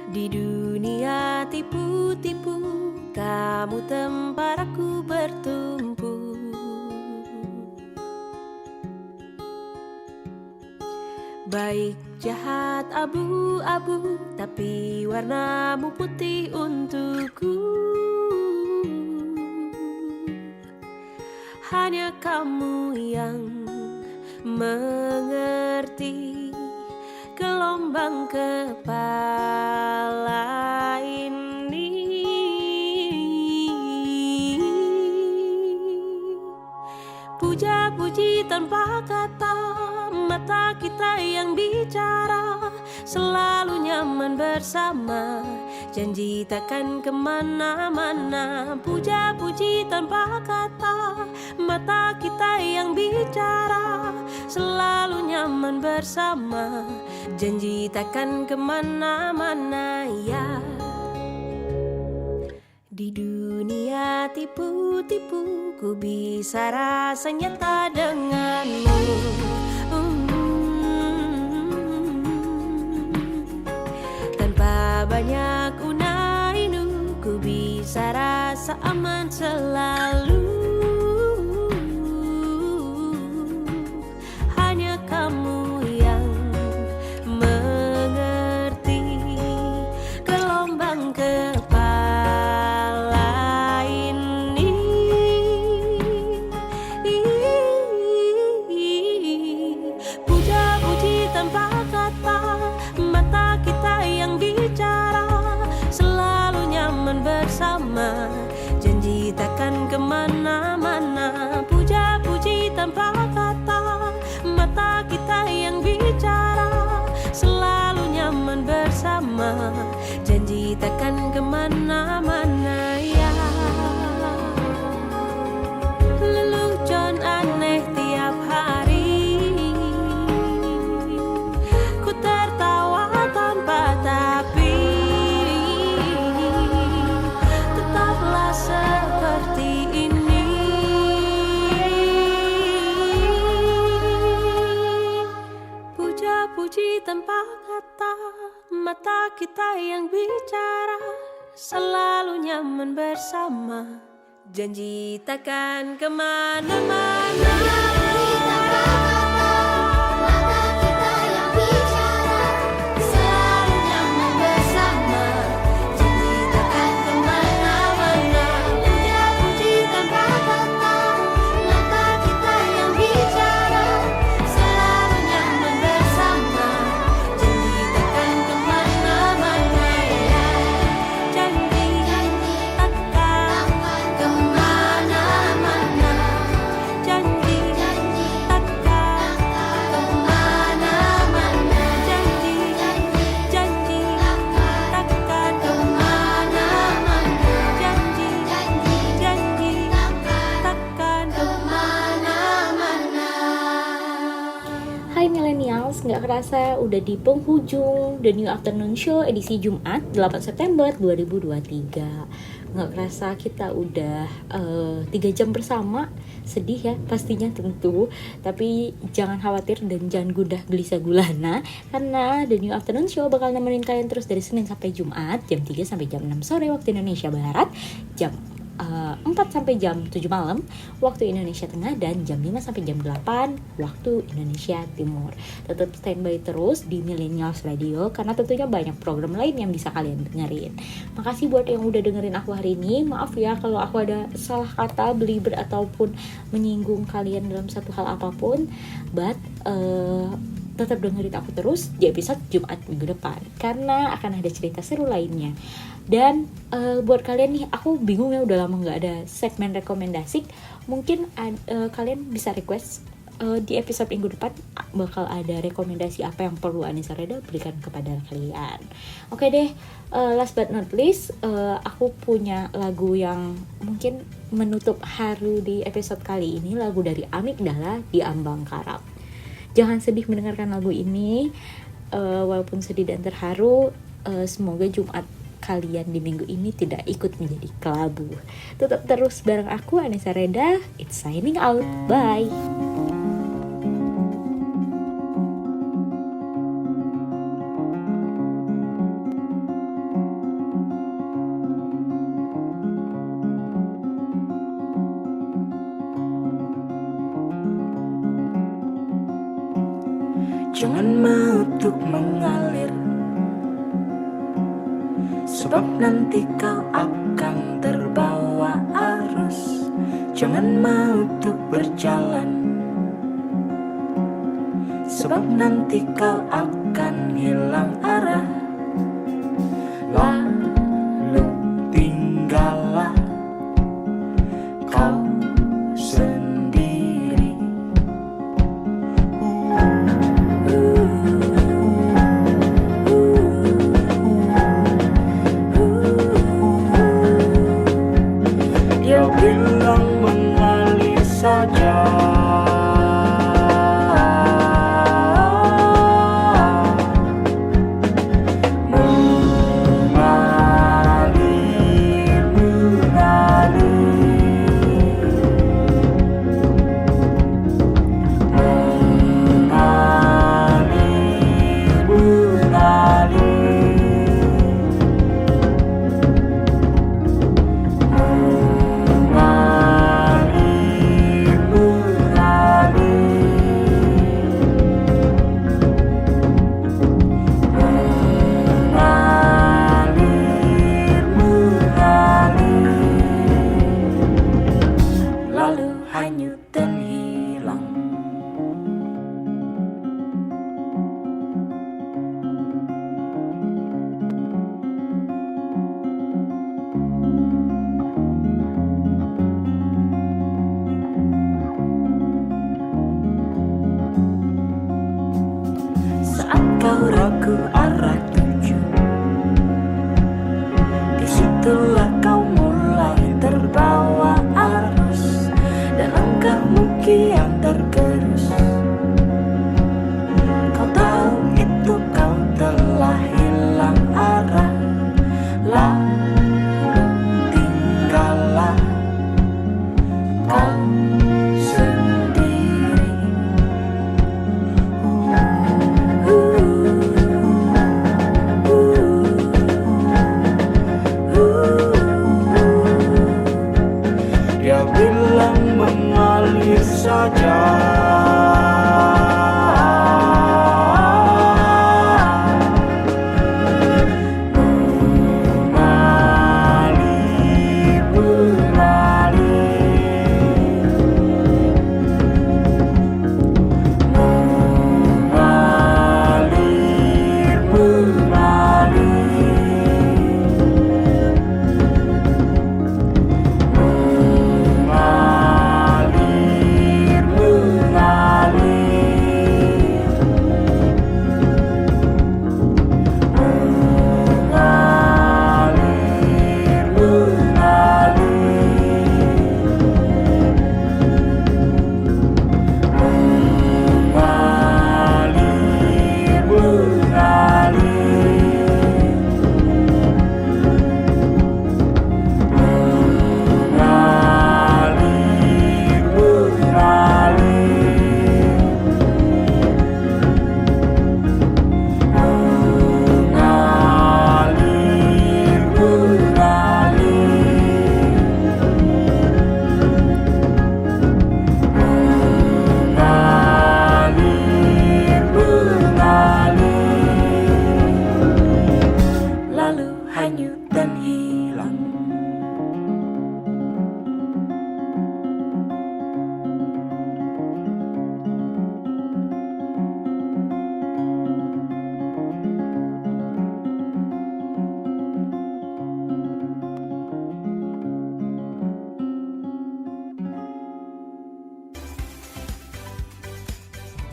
Speaker 13: Di dunia tipu-tipu, kamu tempat aku bertumpu. Baik jahat abu-abu, tapi warnamu putih untukku. Hanya kamu yang mengerti gelombang kepala ini. Puja-puji tanpa kata, mata kita yang bicara, selalu nyaman bersama, janji takkan kemana-mana. Puja-puji tanpa kata, mata kita yang bicara, selalu nyaman bersama, janji takkan kemana-mana ya. Di dunia tipu-tipu, ku bisa rasa nyata denganmu. Tanpa banyak unai-unu, ku bisa rasa aman selalu. Hanya kamu yang mengerti gelombang kepala ini. Puja-puji tanpa kata, mata kita yang bicara, selalu kemana-mana ya. Lelucon aneh tiap hari, ku tertawa tanpa tapi, tetaplah seperti ini. Puja-puji tanpa kata, mata kita yang bicara, selalu nyaman bersama, janji takkan kemana-mana. Selalu nyaman bersama, janji takkan kemana-mana. Puja-puji tanpa kata, mata kita yang bicara, selalu nyaman bersama, janji takkan kemana-mana ya. Janji takkan kemana-mana. Janji takkan kemana-mana. Janji takkan kemana-mana. Janji takkan kemana-mana.
Speaker 3: Hai millennials, nggak kerasa udah di penghujung The New Afternoon Show edisi Jumat 8 September 2023. Nggak kerasa kita udah 3 jam bersama. Sedih ya pastinya tentu, tapi jangan khawatir dan jangan gundah gelisah gulana, karena The New Afternoon Show bakal nemenin kalian terus dari Senin sampai Jumat jam 3 sampai jam 6 sore waktu Indonesia Barat, jam 4 sampai jam 7 malam waktu Indonesia Tengah, dan jam 5 sampai jam 8 waktu Indonesia Timur. Tetap standby terus di Millennials Radio karena tentunya banyak program lain yang bisa kalian dengerin. Makasih buat yang udah dengerin aku hari ini. Maaf ya kalau aku ada salah kata, belibet ataupun menyinggung kalian dalam satu hal apapun. But tetap dengerin aku terus di episode Jumat minggu depan karena akan ada cerita seru lainnya. Dan buat kalian nih, aku bingung ya udah lama nggak ada segmen rekomendasi. Mungkin kalian bisa request di episode minggu depan bakal ada rekomendasi apa yang perlu Anissa Reda berikan kepada kalian. Oke deh, last but not least, aku punya lagu yang mungkin menutup haru di episode kali ini, lagu dari Amigdala, Di Ambang Karab. Jangan sedih mendengarkan lagu ini, walaupun sedih dan terharu, semoga Jumat kalian di minggu ini tidak ikut menjadi kelabu. Tetap terus bareng aku Anissa Reda. It's signing out. Bye.
Speaker 8: Jangan mau untuk mengalir, sebab nanti kau akan terbawa arus. Jangan mau untuk berjalan, sebab nanti kau akan hilang arah. Lalu tinggallah kau sendiri. Dia bilang mengalir saja,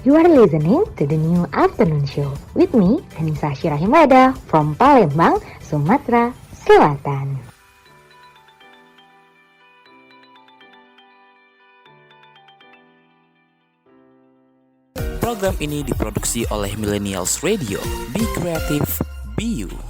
Speaker 2: You are listening to the new afternoon show with me, Anissa Syirahimada from Palembang, Sumatera Selatan.
Speaker 5: Program ini diproduksi oleh Millennials Radio. Be Creative, Be You.